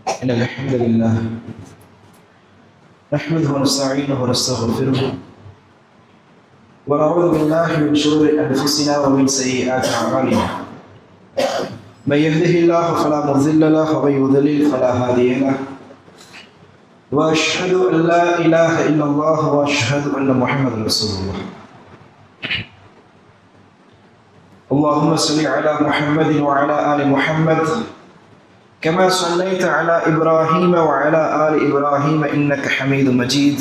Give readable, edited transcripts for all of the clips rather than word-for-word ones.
إن الحمد لله نحمده ونستعينه ونستغفره ونعوذ بالله من شرور أنفسنا ومن سيئات أعمالنا. من يهده الله فلا مضل له ومن يضلل فلا هادي له. وأشهد أن لا إله إلا الله وأشهد أن محمدا رسول الله. اللهم صل على محمد وعلى آل محمد كما صليت على إبراهيم وعلى آل إبراهيم إنك حميد مجيد.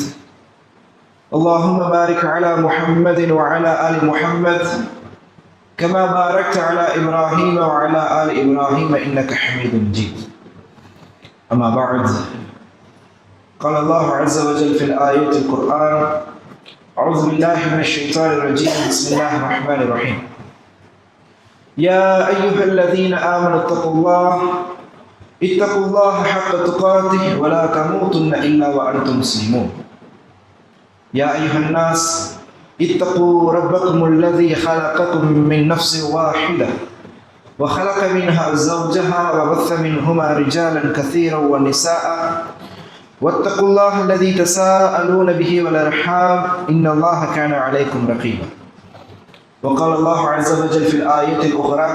اللهم بارك على محمد وعلى آل محمد كما باركت على إبراهيم وعلى آل إبراهيم إنك حميد مجيد. أما بعد، قال الله عز وجل في الآية القرآن: أعوذ بالله من الشيطان الرجيم، بسم الله الرحمن الرحيم. يا أيها الذين آمنوا اتقوا الله حق تقاته ولا تموتن إلا وأنتم مسلمون. يا أيها الناس اتقوا ربكم الذي خلقكم من نفس واحدة وخلق منها زوجها وبث منهما رجالا كثيرا ونساء واتقوا الله الذي تساءلون به والأرحام إن الله كان عليكم رقيبا. وقال الله عز وجل في الآية الأخرى: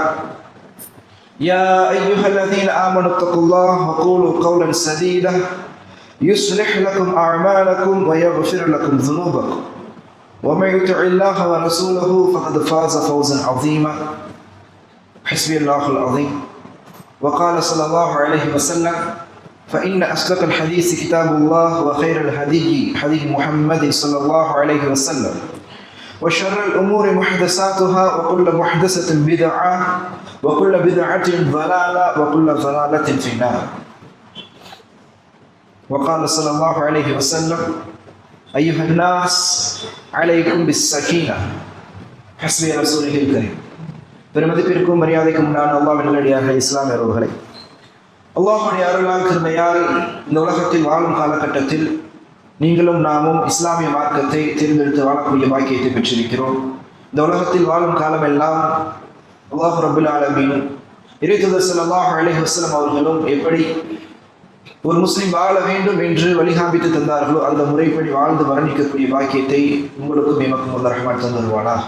يا أيها الذين آمنوا اتقوا الله وقولوا قولا سديدا يصلح لكم أعمالكم ويغفر لكم ذنوبكم ومن يطع الله ورسوله فقد فاز فوزا عظيما. حسبي الله العظيم. وقال صلى الله عليه وسلم: فإن أصدق الحديث كتاب الله وخير الهدي هدي محمد صلى الله عليه وسلم وشر الأمور محدثاتها وكل محدثة بدعة وكل بدعة ضلالة وكل ضلالة في النار. وقال صلى الله عليه وسلم: أيها الناس عليكم بالسكينة. حسبي رسوله الكريم. பெருமதிப்பிற்கும் மரியாதைக்கும் உண்டான அல்லாஹ்வின் நல்லடியாக இஸ்லாமியர்களே, அல்லாஹ்வுடைய அருளால் கிருபையால் இந்த உலகத்தில் வாழும் காலகட்டத்தில் நீங்களும் நாமும் இஸ்லாமிய மார்க்கத்தை தேர்ந்தெடுத்து வாழக்கூடிய பாக்கியத்தை பெற்றிருக்கிறோம். இந்த உலகத்தில் வாழும் காலமெல்லாம் அல்லாஹ் ரப்புல் ஆலமீன் இறைத்தூதர் ஸல்லல்லாஹு அலைஹி வஸல்லம் அவர்களும் எப்படி ஒரு முஸ்லிம் வாழ வேண்டும் என்று வழிகாண்பித்து தந்தார்களோ அந்த முறைப்படி வாழ்ந்து மரணிக்கக்கூடிய பாக்கியத்தை உங்களுக்கும் எமக்கும் அல்லாஹ் ரஹ்மத் தருவானாக.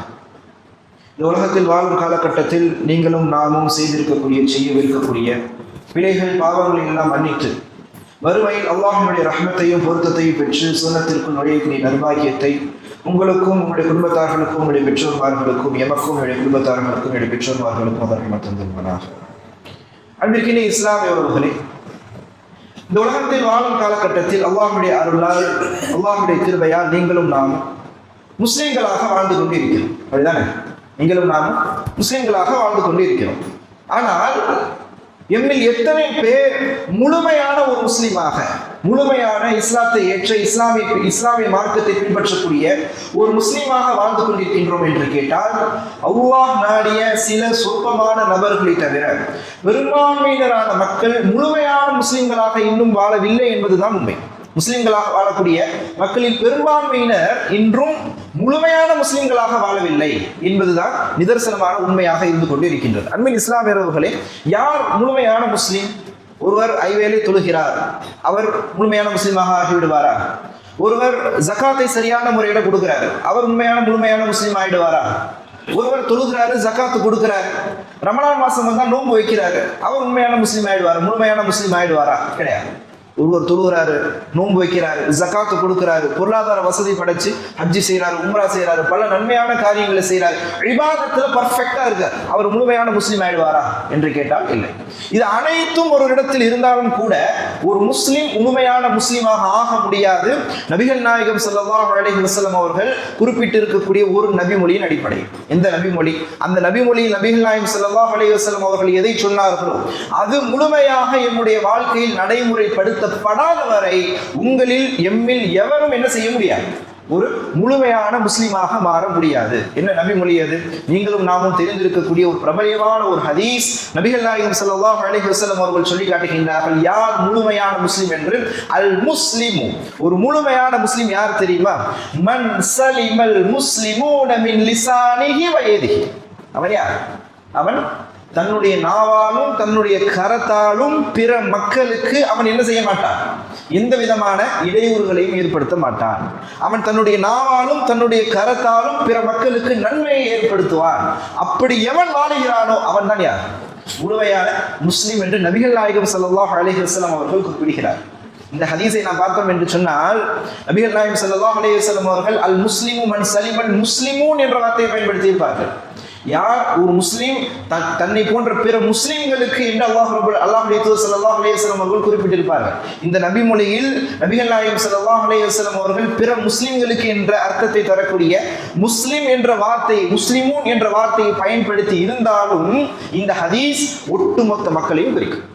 இந்த உலகத்தில் வாழும் காலகட்டத்தில் நீங்களும் நாமும் செய்யவிருக்கக்கூடிய பிழைகள் பாவங்களை எல்லாம் மன்னித்து மறுமையில் அல்லாஹ்வுடைய ரஹ்மத்தையும் பொருத்தத்தையும் பெற்று சுன்னத்திற்குள் நுழையக்கூடிய நற்பாக்கியத்தை உங்களுக்கும் உங்களுடைய குடும்பத்தார்களுக்கும் உங்களுடைய பெற்றோர்மார்களுக்கும் எமக்கும் உங்களுடைய குடும்பத்தார்களுக்கும் உங்களுடைய பெற்றோர்மார்களுக்கும் அல்லாஹ் ரஹ்மத் தருவானாக. அன்பிற்கினே இஸ்லாமியர்களே, இந்த உலகத்தில் வாழும் காலகட்டத்தில் அல்லாஹ்வுடைய அருளால் அல்லாஹ்வுடைய கிருபையால் நீங்களும் நாமும் முஸ்லிம்களாக வாழ்ந்து கொண்டு இருக்கிறோம். அப்படிதானே? நீங்களும் நாமும் முஸ்லிம்களாக வாழ்ந்து கொண்டு இருக்கிறோம். ஆனால் எம்மில் எத்தனை பேர் முழுமையான ஒரு முஸ்லீமாக, முழுமையான இஸ்லாத்தை ஏற்ற இஸ்லாமிய மார்க்கத்தை பின்பற்றக்கூடிய ஒரு முஸ்லீமாக வாழ்ந்து கொண்டிருக்கின்றோம் என்று கேட்டால், அல்லாஹ் நாடிய சில சொற்பமான நபர்களை தவிர பெரும்பான்மையினரான மக்கள் முழுமையான முஸ்லிம்களாக இன்னும் வாழவில்லை என்பதுதான் உண்மை. முஸ்லிம்களாக வாழக்கூடிய மக்களில் பெரும்பான்மையினர் இன்றும் முழுமையான முஸ்லிம்களாக வாழவில்லை என்பதுதான் நிதர்சனமான உண்மையாக இருந்து கொண்டு இருக்கின்றது. அன்பின் இஸ்லாமியர்களே, யார் முழுமையான முஸ்லிம்? ஒருவர் ஐவேளை தொழுகிறார், அவர் முழுமையான முஸ்லிமாக ஆகிவிடுவாரா? ஒருவர் ஜகாத்தை சரியான முறையில கொடுக்கிறார், அவர் முழுமையான முஸ்லீம் ஆகிடுவாரா? ஒருவர் தொழுகிறாரு, ஜகாத்து கொடுக்கிறாரு, ரமலான் மாசம் வந்தா நோன்பு வைக்கிறாரு, அவர் உண்மையான முஸ்லீம் ஆயிடுவாரா? முழுமையான முஸ்லீம் ஆயிடுவாரா? கிடையாது. ஒருவர் தொழுகிறாரு, நோன்பு வைக்கிறாரு, ஜகாத்து கொடுக்கிறாரு, பொருளாதார வசதி படைச்சு ஹஜ்ஜி செய்யறாரு, உம்ரா செய்யறாரு, பல நன்மையான காரியங்களை செய்யறாரு, இபாதத்துல பர்ஃபெக்டா இருக்கார், அவர் முழுமையான முஸ்லீம் ஆயிடுவாரா என்று கேட்டால் இல்லை. இது அனைத்தும் ஒரு இடத்தில் இருந்தாலும் கூட ஒரு முஸ்லீம் முழுமையான முஸ்லீமாக ஆக முடியாது. நபிகள் நாயகம் ஸல்லல்லாஹு அலைஹி வஸல்லம் அவர்கள் குறிப்பிட்டு இருக்கக்கூடிய ஒரு நபிமொழியின் அடிப்படையில். எந்த நபிமொழி? அந்த நபிமொழியில் நபிகள் நாயகம் ஸல்லல்லாஹு அலைஹி வஸல்லம் அவர்கள் எதை சொன்னார்களோ அது முழுமையாக என்னுடைய வாழ்க்கையில் நடைமுறைப்படுத்த படாத வரை உங்களில் எம்மில் எவரும் என்ன செய்ய முடியாது? ஒரு முழுமையான முஸ்லிமாக மாற முடியாது. என்ன நபிமொழி அது? நீங்களும் நாமும் தெரிந்திருக்கக்கூடிய ஒரு பிரபலமான ஒரு ஹதீஸ். நபிகள் நாயகம் ஸல்லல்லாஹு அலைஹி வஸல்லம் அவர்கள் சொல்லி காட்டுகின்றார்கள், யார் முழுமையான முஸ்லிம் என்று. அல் முஸ்லிமு, ஒரு முழுமையான முஸ்லிம் யார் தெரியுமா? மன் சலிமல் முஸ்லிமூன மின் லிசானிஹி வ யதிஹி. அவன் யார்? அவன் தன்னுடைய நாவாலும் தன்னுடைய கரத்தாலும் பிற மக்களுக்கு அவன் என்ன செய்ய மாட்டான், எந்த விதமான இடையூறுகளையும் ஏற்படுத்த மாட்டான். அவன் தன்னுடைய நாவாலும் தன்னுடைய கரத்தாலும் பிற மக்களுக்கு நன்மையை ஏற்படுத்துவான். அப்படி எவன் வாழுகிறானோ அவன் தான் யார், முழுமையான முஸ்லிம் என்று நபிகள் நாயகம் ஸல்லல்லாஹு அலைஹி வஸல்லம் அவர்கள் குறிப்பிடுகிறார். இந்த ஹதீஸை நாம் பார்த்தோம் என்று சொன்னால், நபிகள் நாயகம் ஸல்லல்லாஹு அலைஹி வஸல்லம் அவர்கள் அல் முஸ்லிமு மன் சலிமல் முஸ்லிமூன் என்ற வார்த்தையை பயன்படுத்தி இருப்பார்கள். யார் ஒரு முஸ்லீம் தன்னை போன்ற பிற முஸ்லிம்களுக்கு என்று அல்லாஹ்வுடைய தூதர் ஸல்லல்லாஹு அலைஹி வஸல்லம் அவர்கள் குறிப்பிட்டிருப்பார்கள். இந்த நபி மொழியில் நபிகள் நாயகம் ஸல்லல்லாஹு அலைஹி வஸல்லம் அவர்கள் பிற முஸ்லிம்களுக்கு என்ற அர்த்தத்தை தரக்கூடிய முஸ்லிம் என்ற வார்த்தையை, முஸ்லிமூன் என்ற வார்த்தையை பயன்படுத்தி இருந்தாலும் இந்த ஹதீஸ் ஒட்டுமொத்த மக்களையும் குறிக்கும்.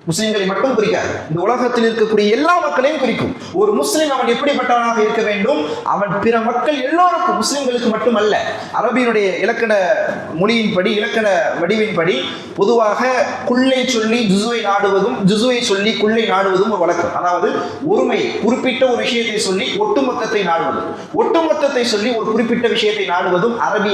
முஸ்லிம்களை மட்டும் குறிக்காது, இந்த உலகத்தில் இருக்கக்கூடிய எல்லா மக்களையும் குறிக்கும். ஒரு முஸ்லிம் அவன் எப்படிப்பட்டவனாக இருக்க வேண்டும், அவன் பிற மக்கள் எல்லோருக்கும், முஸ்லிம்களுக்கு மட்டுமல்ல. அரபியினுடைய இலக்கண மொழியின்படி, இலக்கண வடிவின்படி பொதுவாக குள்ளை சொல்லி ஜுசுவை நாடுவதும், ஜுசுவை சொல்லி குள்ளை நாடுவதும் ஒரு வழக்கம். அதாவது ஒருமை, குறிப்பிட்ட ஒரு விஷயத்தை சொல்லி ஒட்டுமொத்தத்தை நாடுவதும், ஒட்டுமொத்தத்தை சொல்லி ஒரு குறிப்பிட்ட விஷயத்தை நாடுவதும் அரபி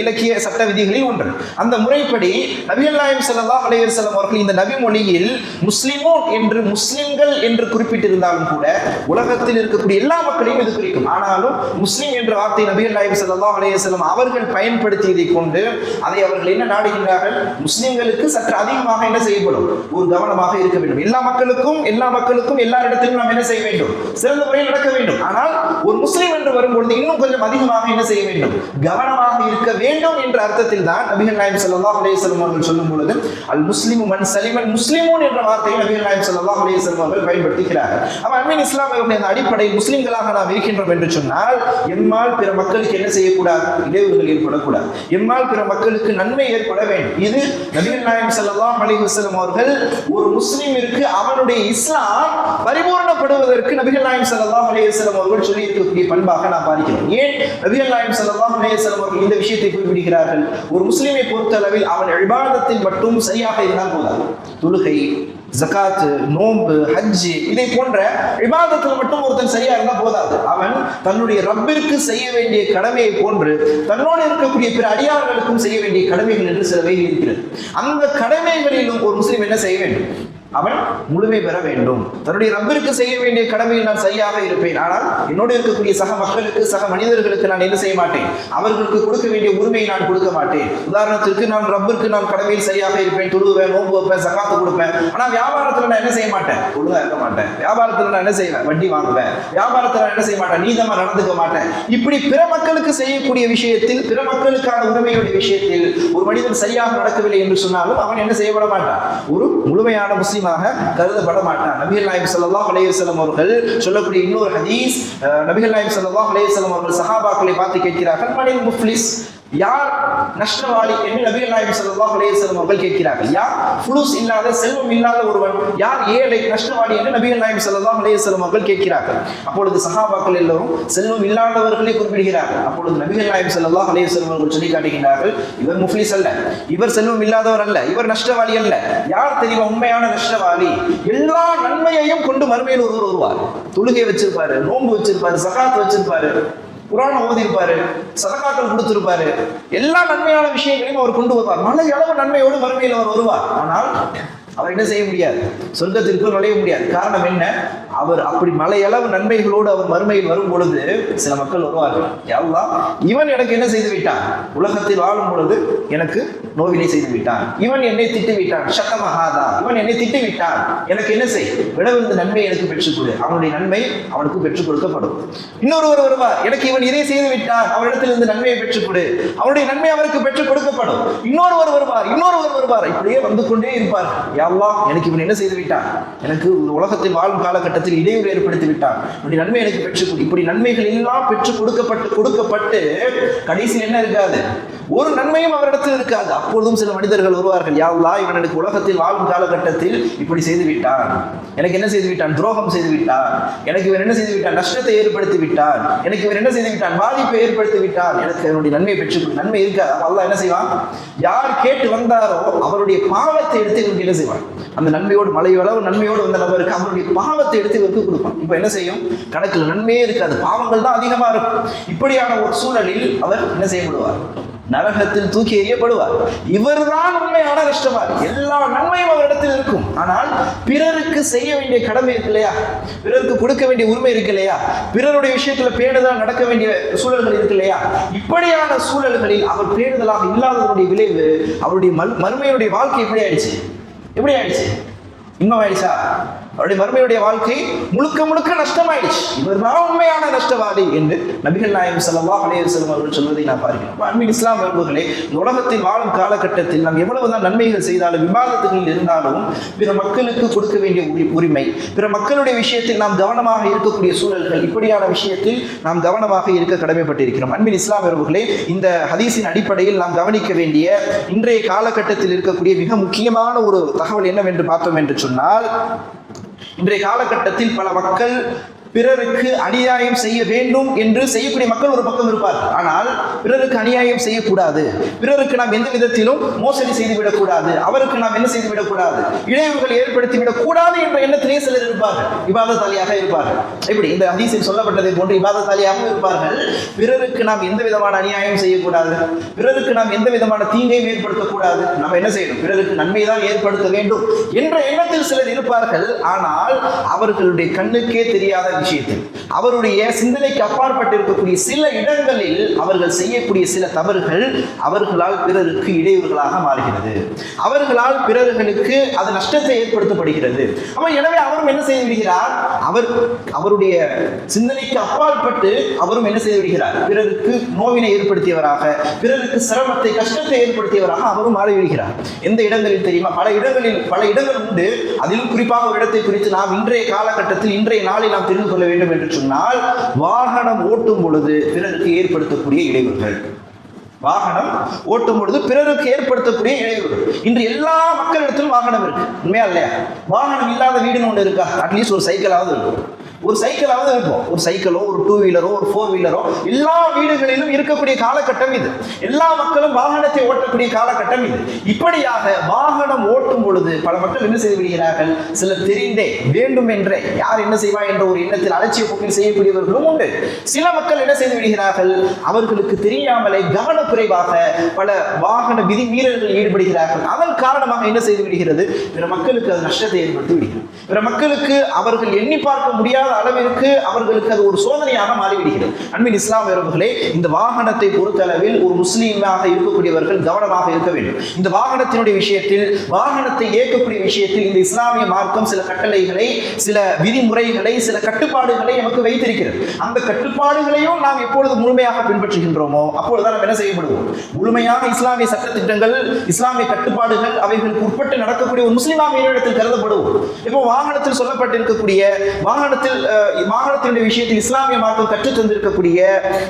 இலக்கிய சட்ட விதிகளில் ஒன்று. அந்த முறைப்படி நபிகள் நாயகம் ஸல்லல்லாஹு அலைஹி வஸல்லம் அவர்கள் இந்த நபி மொழியில் முஸ்லிமோன் என்று, முஸ்லிம்கள் என்று குறிப்பிட்டிருந்தாலும் கூட உலகத்தில் இருக்கக்கூடிய எல்லா மக்களையும் இது குறிக்கும். ஆனாலும் முஸ்லிம் என்ற வார்த்தை நபிகள் நாயகம் ஸல்லல்லாஹு அலைஹி வஸல்லம் அவர்கள் பயன்படுத்தியதை கொண்டு அதை அவர்கள் என்ன நாடுகின்றார்கள், முஸ்லிம்களுக்கு சற்று அதிகமாக என்ன செய்யப்படும், ஒரு கவனமாக இருக்க வேண்டும். எல்லா மக்களுக்கும் எல்லா இடத்திலும் நாம் என்ன செய்ய வேண்டும், சிறந்த முறையில் நடக்க வேண்டும். ஆனால் ஒரு முஸ்லிம் என்று வரும்பொழுது இன்னும் கொஞ்சம் அதிகமாக என்ன செய்ய வேண்டும், கவனமாக இருக்க வேண்டும் என்ற அர்த்தத்தில் தான் நபிகள் நாயகம் ஸல்லல்லாஹு அலைஹி வஸல்லம் அவர்கள் சொல்லும் பொழுது அல் முஸ்லிமு மன் சலிமல் முஸ்லிமூன் என்ற வார்த்தையை நபிகள் நாயகம் ஸல்லல்லாஹு அலைஹி வஸல்லம் அவர்கள் பயன்படுத்துகிறார்கள். அப்ப அன்பின் இஸ்லாமியருடைய அந்த அடிப்படை முஸ்லிம்களாக நாம் இருக்கின்றோம் என்று சொன்னால், எம்மால் பிற மக்களுக்கு என்ன செய்யக்கூடாது, இடையூறுகள் ஏற்படக்கூடாது, எம்மால் பிற மக்களுக்கு நன்மை ஏற்பட வேண்டும். இது நபிகள் நாயகம் ஸல்லல்லாஹு அலைஹி வஸல்லம் அவர்கள் ஒரு முஸ்லிமிற்கு அவனுடைய இஸ்லாம் பரிபூர்ணப்படுவதற்கு நபிகள் நாயகம் ஸல்லல்லாஹு அலைஹி வஸல்லம் அவர்கள் சொல்லி இருக்கக்கூடிய பண்பாக நாம் பார்க்கிறோம். ஏன் நபிகள் நாயகம் ஸல்லல்லாஹு அலைஹி வஸல்லம் அவர்கள் இந்த விஷயத்தை குறிப்பிடுகிறார்கள்? ஒரு முஸ்லிமை பொறுத்த அளவில் அவன் இபாதத்தில் மட்டும் சரியாக இருந்தால் போதாது. தொழுகை, ஜகாத், நோன்பு, ஹஜ் இதை போன்ற இபாதத்தில் மட்டும் ஒருத்தன் சரியா இருந்தா போதாது. அவன் தன்னுடைய ரப்பிற்கு செய்ய வேண்டிய கடமையை போன்று தன்னோடு இருக்கக்கூடிய பிற அடியார்களுக்கும் செய்ய வேண்டிய கடமைகள் என்று சிலவை இருக்கிறது. அந்த கடமைகளிலும் ஒரு முஸ்லிம் என்ன செய்ய வேண்டும், அவன் முழுமை பெற வேண்டும். தன்னுடைய ரப்பிற்கு செய்ய வேண்டிய கடமையில் நான் சரியாக இருப்பேன், ஆனால் என்னோடு இருக்கக்கூடிய சக மக்களுக்கு, சக மனிதர்களுக்கு நான் என்ன செய்ய மாட்டேன், அவர்களுக்கு கொடுக்க வேண்டிய உரிமையை நான் கொடுக்க மாட்டேன். உதாரணத்திற்கு நான் ரப்பிற்கு நான் கடமையில் சரியாக இருப்பேன், தொழுவேன், நோன்பு வைப்பேன், சகாத்து கொடுப்பேன். ஆனால் வியாபாரத்தில் நான் என்ன செய்ய மாட்டேன், ஒழுங்கா இருக்க மாட்டேன். வியாபாரத்தில் நான் என்ன செய்வேன், வட்டி வாங்குவேன். வியாபாரத்தில் நான் என்ன செய்ய மாட்டேன், நீதமா நடந்துக்க மாட்டேன். இப்படி பிற மக்களுக்கு செய்யக்கூடிய விஷயத்தில், பிற மக்களுக்கான உரிமையுடைய விஷயத்தில் ஒரு மனிதன் சரியாக நடக்கவில்லை என்று சொன்னாலும் அவன் என்ன செய்யப்பட மாட்டான், ஒரு முழுமையான முஸ்லிம் கருதப்பட மாட்டான். நபிகள் நாயகம் ஸல்லல்லாஹு அலைஹி வஸல்லம் அவர்கள் சொல்லக்கூடிய இன்னொரு ஹதீஸ், நபிகள் நாயகம் ஸல்லல்லாஹு அலைஹி வஸல்லம் அவர்கள் சஹாபாக்களை பார்த்து கேட்கிறார்கள், மனில் முஃப்லிஸ், யார் நஷ்டவாளி என்று நபிகள் நாயகம் ஸல்லல்லாஹு அலைஹி வஸல்லம் அவர்கள் கேட்கிறார்கள். யார் ஃபுலுஸ் இல்லாத, செல்வம் இல்லாத ஒருவன், யார் ஏழை நஷ்டவாளி என்று நபிகள் நாயகம் ஸல்லல்லாஹு அலைஹி வஸல்லம் அவர்கள் கேட்கிறார்கள். அப்பொழுது சஹாபாக்கள் எல்லோரும் செல்வம் இல்லாதவர்களை குறிப்பிடுகிறார்கள். அப்பொழுது நபிகள் நாயகம் ஸல்லல்லாஹு அலைஹி வஸல்லம் அவர்கள் சொல்லி காட்டுகிறார்கள், இவர் முஃப்லிஸ் அல்ல, இவர் செல்வம் இல்லாதவர் அல்ல, இவர் நஷ்டவாளி அல்ல. யார் தெரியுமா உண்மையான நஷ்டவாளி? எல்லா நன்மையையும் கொண்டு மறுமையில் ஒருவர் வருவார். தொழுகை வச்சிருப்பாரு, நோன்பு வச்சிருப்பாரு, சகாத் வச்சிருப்பாரு, குர்ஆன் ஓதிருப்பாரு, சதகாக்கள் கொடுத்திருப்பாரு, எல்லா நன்மையான விஷயங்களையும் அவர் கொண்டு வருவார். மலை அளவு நன்மையோடு மறுமையில் அவர் வருவார். ஆனால் அவர் என்ன செய்ய முடியாது, சொர்க்கத்திற்கு நுழைய முடியாது. காரணம் என்ன? அவர் அப்படி மலையளவு நன்மைகளோடு அவர் மறுமையில் வரும் பொழுது சில மக்கள் வருவார்கள், யா அல்லாஹ், இவன் எனக்கு என்ன செய்து விட்டான், உலகத்தில் வாழும் பொழுது எனக்கு நோவினை செய்து விட்டான், இவன் என்னை திட்டு விட்டான், ஷக்கமஹாதா, இவன் என்னை திட்டு விட்டான், எனக்கு என்ன செய், விடவிருந்த நன்மை எனக்கு பெற்றுக் கொடு. அவனுடைய நன்மை அவனுக்கு பெற்றுக் கொடுக்கப்படும். இன்னொருவர் வருவார், எனக்கு இவன் இதை செய்து விட்டான், அவனிடத்தில் இருந்து நன்மையை பெற்றுக் கொடு, அவனுடைய நன்மை அவருக்கு பெற்றுக் கொடுக்கப்படும். இன்னொருவர் வருவார், இப்படியே வந்து கொண்டே இருப்பார். யா அல்லாஹ், எனக்கு இவன் என்ன செய்து விட்டான், எனக்கு உலகத்தில் வாழும் காலகட்டத்தில் இடையூறு ஏற்படுத்தி விட்டான், இப்படி நன்மை எனக்கு பெற்றுக் கொடு. இப்படி நன்மைகள் எல்லாம் பெற்றுக் கொடுக்கப்பட்டு கடைசியில் என்ன இருக்காது, ஒரு நன்மையும் அவரிடத்தில் இருக்காது. அப்பொழுதும் சில மனிதர்கள் வருவார்கள், யா அல்லாஹ், இவன் எனக்கு உலகத்தில் வாழும் காலகட்டத்தில் இப்படி செய்து விட்டான், எனக்கு என்ன செய்து விட்டான், துரோகம் செய்து விட்டான், எனக்கு இவன் என்ன செய்து விட்டான், நஷ்டத்தை ஏற்படுத்தி விட்டான், எனக்கு இவன் என்ன செய்து விட்டான், பாதிப்பை ஏற்படுத்தி விட்டான், எனக்கு அவனுடைய நன்மை பெற்றுக் கொடு. நன்மை இருக்காது. அல்லாஹ் என்ன செய்வான், யார் கேட்டு வந்தாரோ அவருடைய பாவத்தை எடுத்து இவனுக்கு என்ன செய்வான், அந்த நன்மையோடு மலையளவு நன்மையோடு வந்த நபருக்கு அவருடைய பாவத்தை எடுத்து இவருக்கு கொடுப்பான். இப்போ என்ன செய்யும்? கணக்கில் நன்மையே இருக்காது, பாவங்கள் தான் அதிகமாக இருக்கும். இப்படியான ஒரு சூழலில் அவர் என்ன செய்யப்படுவார்? நரகத்தில் தூக்கி எறியப்படுவார். இவர்தான் உண்மையான நஷ்டவாதி. எல்லா நன்மையும் அவரிடத்தில் இருக்கும், ஆனால் பிறருக்கு செய்ய வேண்டிய கடமை இருக்கு இல்லையா, பிறருக்கு கொடுக்க வேண்டிய உரிமை இருக்கு இல்லையா, பிறருடைய விஷயத்துல பேணுதலாக நடக்க வேண்டிய சூழல்கள் இருக்கு இல்லையா, இப்படியான சூழல்களில் அவர் பேணுதலாக இல்லாததனுடைய விளைவு அவருடைய மறுமையுடைய வாழ்க்கை எப்படி ஆயிடுச்சு? இன்னும் ஆயிடுச்சா? அவருடைய மறுமையுடைய வாழ்க்கை முழுக்க முழுக்க நஷ்டமாயிடுச்சு. இவர் தான் உண்மையான நஷ்டவாதி என்று நபிகள் நாயகம் ஸல்லல்லாஹு அலைஹி வஸல்லம் அவர்கள் சொல்வதை நான் பார்க்கிறோம். அன்பின் இஸ்லாம் நண்பர்களே, உலகத்தில் வாழும் காலகட்டத்தில் நாம் எவ்வளவுதான் நன்மைகள் செய்தாலும், விவாதத்துகளில் இருந்தாலும், பிற மக்களுக்கு கொடுக்க வேண்டிய உரிமை, பிற மக்களுடைய விஷயத்தில் நாம் கவனமாக இருக்கக்கூடிய சூழல்கள், இப்படியான விஷயத்தில் நாம் கவனமாக இருக்க கடமைப்பட்டிருக்கிறோம். அன்பின் இஸ்லாம் நண்பர்களே, இந்த ஹதீஸின் அடிப்படையில் நாம் கவனிக்க வேண்டிய இன்றைய காலகட்டத்தில் இருக்கக்கூடிய மிக முக்கியமான ஒரு தகவல் என்னவென்று பார்த்தோம் என்று சொன்னால், இன்றைய காலகட்டத்தில் பல மக்கள் பிறருக்கு அநியாயம் செய்ய வேண்டும் என்று செய்யக்கூடிய மக்கள் ஒரு பக்கம் இருப்பார்கள். ஆனால் பிறருக்கு அநியாயம் செய்யக்கூடாது, பிறருக்கு நாம் எந்த விதத்திலும் மோசடி செய்துவிடக்கூடாது, அவருக்கு நாம் என்ன செய்துவிடக்கூடாது, இடையூறுகள் ஏற்படுத்திவிடக்கூடாது என்ற எண்ணத்திலே சிலர் இருப்பார்கள். இபாதத்தாலியாக இருப்பார்கள். இப்படி இந்த ஹதீஸில் சொல்லப்பட்டதை போன்று இபாதத்தாலியாக இருப்பார்கள். பிறருக்கு நாம் எந்த விதமான அநியாயம் செய்யக்கூடாது, பிறருக்கு நாம் எந்த விதமான தீங்கையும் ஏற்படுத்தக்கூடாது, நாம் என்ன செய்யணும், பிறருக்கு நன்மை தான் ஏற்படுத்த வேண்டும் என்ற எண்ணத்தில் சிலர் இருப்பார்கள். ஆனால் அவர்களுடைய கண்ணுக்கே தெரியாத விஷயத்தில், அவருடைய சிந்தனைக்கு அப்பாற்பட்டு இருக்கக்கூடிய சில இடங்களில் அவர்கள் செய்யக்கூடிய சில தவறுகள் அவர்களால் பிறருக்கு இடையூறுகளாக மாறுகிறது, அவர்களால் பிறர்களுக்கு அது நஷ்டத்தை ஏற்படுத்தப்படுகிறது. எனவே அவரும் என்ன செய்து விடுகிறார்? அவருடைய சிந்தனைக்கு அப்பாற்பட்டு அவரும் என்ன செய்து விடுகிறார்? பிறருக்கு நோவினை ஏற்படுத்தியவராக, பிறருக்கு சிரமத்தை கஷ்டத்தை ஏற்படுத்தியவராக அவரும் மாறிவிடுகிறார். எந்த இடங்களில் தெரியுமா? பல இடங்கள் உண்டு. அதிலும் குறிப்பாக ஒரு இடத்தை குறித்து நாம் இன்றைய காலகட்டத்தில், இன்றைய நாளில் நாம் தெரிந்து கொள்ள வேண்டும் என்று சொன்னால், வாகனம் ஓட்டும் பொழுது பிறருக்கு ஏற்படுத்தக்கூடிய இடையூறுகள். வாகனம் ஓட்டும் பொழுது பிறருக்கு ஏற்படுத்தக்கூடிய இடையூறுகள். இன்று எல்லா மக்களிடத்திலும் வாகனம் இருக்கு, உண்மையா இல்லையா? வாகனம் இல்லாத வீடுன்னு ஒன்று இருக்கா? அட்லீஸ்ட் ஒரு சைக்கிளாவது இருக்கும், ஒரு சைக்கிளோ, ஒரு 2 வீலரோ, ஒரு 4 வீலரோ எல்லா வீடுகளிலும் இருக்கக்கூடிய காலகட்டம் இது. எல்லா மக்களும் வாகனத்தை ஓட்டக்கூடிய காலகட்டம் இது. இப்படியாக வாகனம் ஓட்டும் பொழுது பல மக்கள் என்ன செய்து விடுகிறார்கள்? சிலர் தெரிந்தே வேண்டும் என்றே, யார் என்ன செய்வார் என்ற ஒரு எண்ணத்தில் அலட்சிய போக்கில் செய்யக்கூடியவர்களும் உண்டு. சில மக்கள் என்ன செய்து விடுகிறார்கள்? அவர்களுக்கு தெரியாமலே கவனக்குறைவாக பல வாகன விதி மீறல்களில் ஈடுபடுகிறார்கள். அதன் காரணமாக என்ன செய்து விடுகிறது? பிற மக்களுக்கு அது நஷ்டத்தை ஏற்படுத்தி விடுகிறது. பிற மக்களுக்கு அவர்கள் எண்ணி பார்க்க முடியாத அளவிற்கு அவர்களுக்கு அது ஒரு சோதனையாக மாறிவிடுகிறது. அன்பின் இஸ்லாம் உறவுகளே, இந்த வாகனத்தை பொறுத்தளவில் ஒரு முஸ்லீமாக இருக்கக்கூடியவர்கள் கவனமாக இருக்க வேண்டும். இந்த வாகனத்தினுடைய விஷயத்தில், வாகனத்தை இயக்கக்கூடிய விஷயத்தில் இந்த இஸ்லாமிய மார்க்கம் சில கட்டளைகளை, சில விதிமுறைகளை, சில கட்டுப்பாடுகளை நமக்கு வைத்திருக்கிறது. அந்த கட்டுப்பாடுகளையும் நாம் எப்பொழுது முழுமையாக பின்பற்றுகின்றோமோ அப்பொழுதுதான் நாம் என்ன செய்யப்படுவோம்? முழுமையாக இஸ்லாமிய சட்டத்திட்டங்கள், இஸ்லாமிய கட்டுப்பாடுகள் அவைகளுக்கு உட்பட்டு நடக்கக்கூடிய ஒரு முஸ்லீமாக இடத்தில் கருதப்படுவோம். இப்போ வாகனத்தில் சொல்லப்பட்டிருக்கக்கூடிய வாகனத்தினுடைய விஷயத்தில் இஸ்லாமிய மார்க்கம் கற்றுத் தந்திருக்கக்கூடிய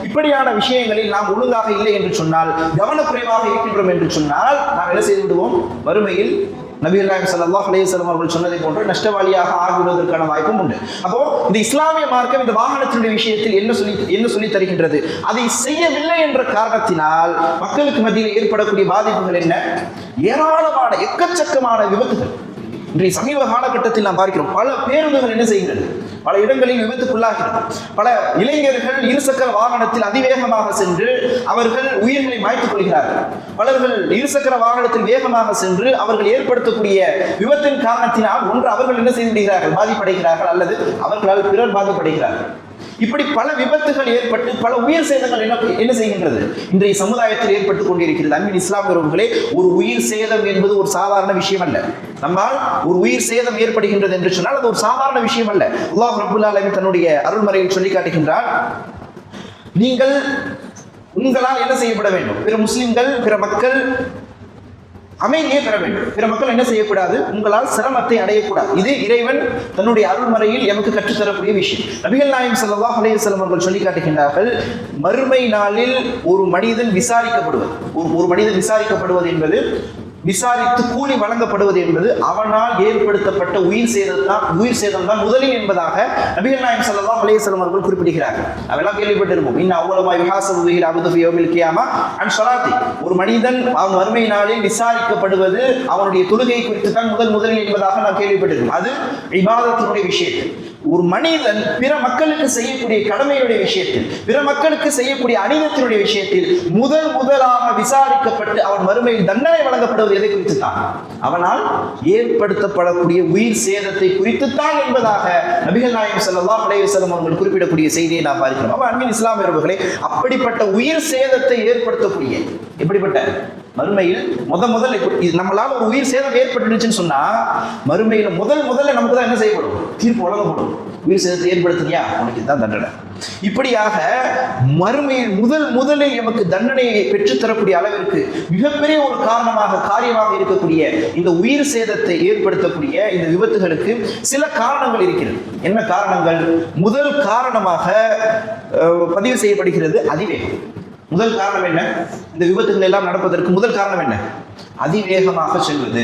இப்படியான விஷயங்களில் நாம் ஒழுங்காக இல்லை என்று சொன்னால், கவனக்குறைவாக இருக்கின்றோம் என்று சொன்னால், நாம் என்ன செய்து விடுவோம்? வறுமையில் நபிகள் நாயகம் ஸல்லல்லாஹு அலைஹி வஸல்லம் அவர்கள் சொன்னதை போன்று நஷ்டவாளியாக ஆகிவிடுவதற்கான வாய்ப்பும் உண்டு. அப்போ இந்த இஸ்லாமிய மார்க்கம் இந்த வாகனத்தினுடைய விஷயத்தில் என்ன சொல்லி தருகின்றது? அதை செய்யவில்லை என்ற காரணத்தினால் மக்களுக்கு மத்தியில் ஏற்படக்கூடிய பாதிப்புகள் என்ன? ஏராளமான எக்கச்சக்கமான விபத்துகள். இன்றைய சமீப காலகட்டத்தில் நாம் பார்க்கிறோம். பல பேருந்துகள் என்ன செய்கிறது? பல இடங்களில் விபத்துக்குள்ளாகிறது. பல இளைஞர்கள் இருசக்கர வாகனத்தில் அதிவேகமாக சென்று அவர்கள் உயிர்களை மாய்த்துக் கொள்கிறார்கள். பலர்கள் இருசக்கர வாகனத்தில் வேகமாக சென்று அவர்கள் ஏற்படுத்தக்கூடிய விபத்தின் காரணத்தினால் ஒன்று அவர்கள் என்ன செய்து விடுகிறார்கள்? பாதிப்படைகிறார்கள், அல்லது அவர்களால் பிறர் பாதிப்படைகிறார்கள். இப்படி பல விபத்துகள் ஏற்பட்டு பல உயிர் சேதங்கள் என்ன செய்கின்றது? இன்றைய சமுதாயத்தில் ஏற்பட்டுக் கொண்டிருக்கிறது. அன்பின் இஸ்லாம் உறவுகளே, ஒரு உயிர் சேதம் என்பது ஒரு சாதாரண விஷயம் அல்ல. நம்மால் ஒரு உயிர் சேதம் ஏற்படுகின்றது என்று சொன்னால் அது ஒரு சாதாரண விஷயம் அல்ல. அல்லாஹ் ரப்பல் ஆலமீன் தன்னுடைய அருள்மறையில் சொல்லி காட்டுகின்றார், நீங்கள் உங்களால் என்ன செய்யப்பட வேண்டும்? பிற முஸ்லிம்கள், பிற மக்கள் அமைதியை பெற வேண்டும். பிற மக்கள் என்ன செய்யக்கூடாது? உங்களால் சிரமத்தை அடையக்கூடாது. இது இறைவன் தன்னுடைய அருள்மறையில் எமக்கு கற்றுத்தரக்கூடிய விஷயம். நபிகள் நாயகம் ஸல்லல்லாஹு அலைஹி வஸல்லம் அவர்கள் சொல்லி காட்டுகின்றார்கள், மறுமை நாளில் ஒரு மனிதன் விசாரிக்கப்படுவது என்பது விசாரித்து கூலி வழங்கப்படுவது என்பது அவனால் ஏற்படுத்தப்பட்ட உயிர் சேதம் தான் முதலில் என்பதாக நபிகள் நாயகம் ஸல்லல்லாஹு அலைஹி வஸல்லம் அவர்கள் குறிப்பிடுகிறார்கள். அவெல்லாம் கேள்விப்பட்டிருப்போம். இன்ன அவ்வளமா யுஹாஸபு பிஹில் அப்து ஃபீ யௌமில் கியாமா அன் ஸலாத்தி. ஒரு மனிதன் அவன் மறுமை நாளில் விசாரிக்கப்படுவது அவனுடைய தொழுகை குறித்து தான் முதலில் என்பதாக நாம் கேள்விப்பட்டிருக்கோம். அது இபாதத்தினுடைய விஷயத்தில். ஒரு மனிதன் பிற மக்களுக்கு செய்யக்கூடிய கடமையுடைய விஷயத்தில், பிற மக்களுக்கு செய்யக்கூடிய அநீதத்தினுடைய விஷயத்தில் முதலாக விசாரிக்கப்பட்டு அவன் மறுமையில் தண்டனை வழங்கப்படுவது எதை குறித்து தான்? அவனால் ஏற்படுத்தப்படக்கூடிய உயிர் சேதத்தை குறித்துத்தான் என்பதாக நபிகள் நாயகம் ஸல்லல்லாஹு அலைஹி வஸல்லம் அவர்கள் குறிப்பிடக்கூடிய செய்தியை நாம் பார்க்கிறோம். அப்ப அன்பின் இஸ்லாமியர்களே, அப்படிப்பட்ட உயிர் சேதத்தை ஏற்படுத்தக்கூடிய எப்படிப்பட்ட மறுமையில் முதல்ல நம்மளால ஒரு உயிர் சேதம் ஏற்பட்டுச்சுன்னு சொன்னா மறுமையில முதல்ல நமக்கு தான் என்ன செய்யப்படும்? தீர்ப்பு வழங்கப்படும். உயிர் சேதத்தை ஏற்படுத்தியா உனக்கு இதுதான் தண்டனை. இப்படியாக மறுமையில் முதலில் நமக்கு தண்டனையை பெற்றுத்தரக்கூடிய அளவிற்கு மிகப்பெரிய ஒரு காரியமாக இருக்கக்கூடிய இந்த உயிர் சேதத்தை ஏற்படுத்தக்கூடிய இந்த விபத்துகளுக்கு சில காரணங்கள் இருக்கிறது. என்ன காரணங்கள்? முதல் காரணமாக பதிவு செய்யப்படுகிறது அதிவேகம். முதல் காரணம் என்ன? இந்த விபத்துகள் எல்லாம் நடப்பதற்கு முதல் காரணம் என்ன? அதிவேகமாக செல்வது.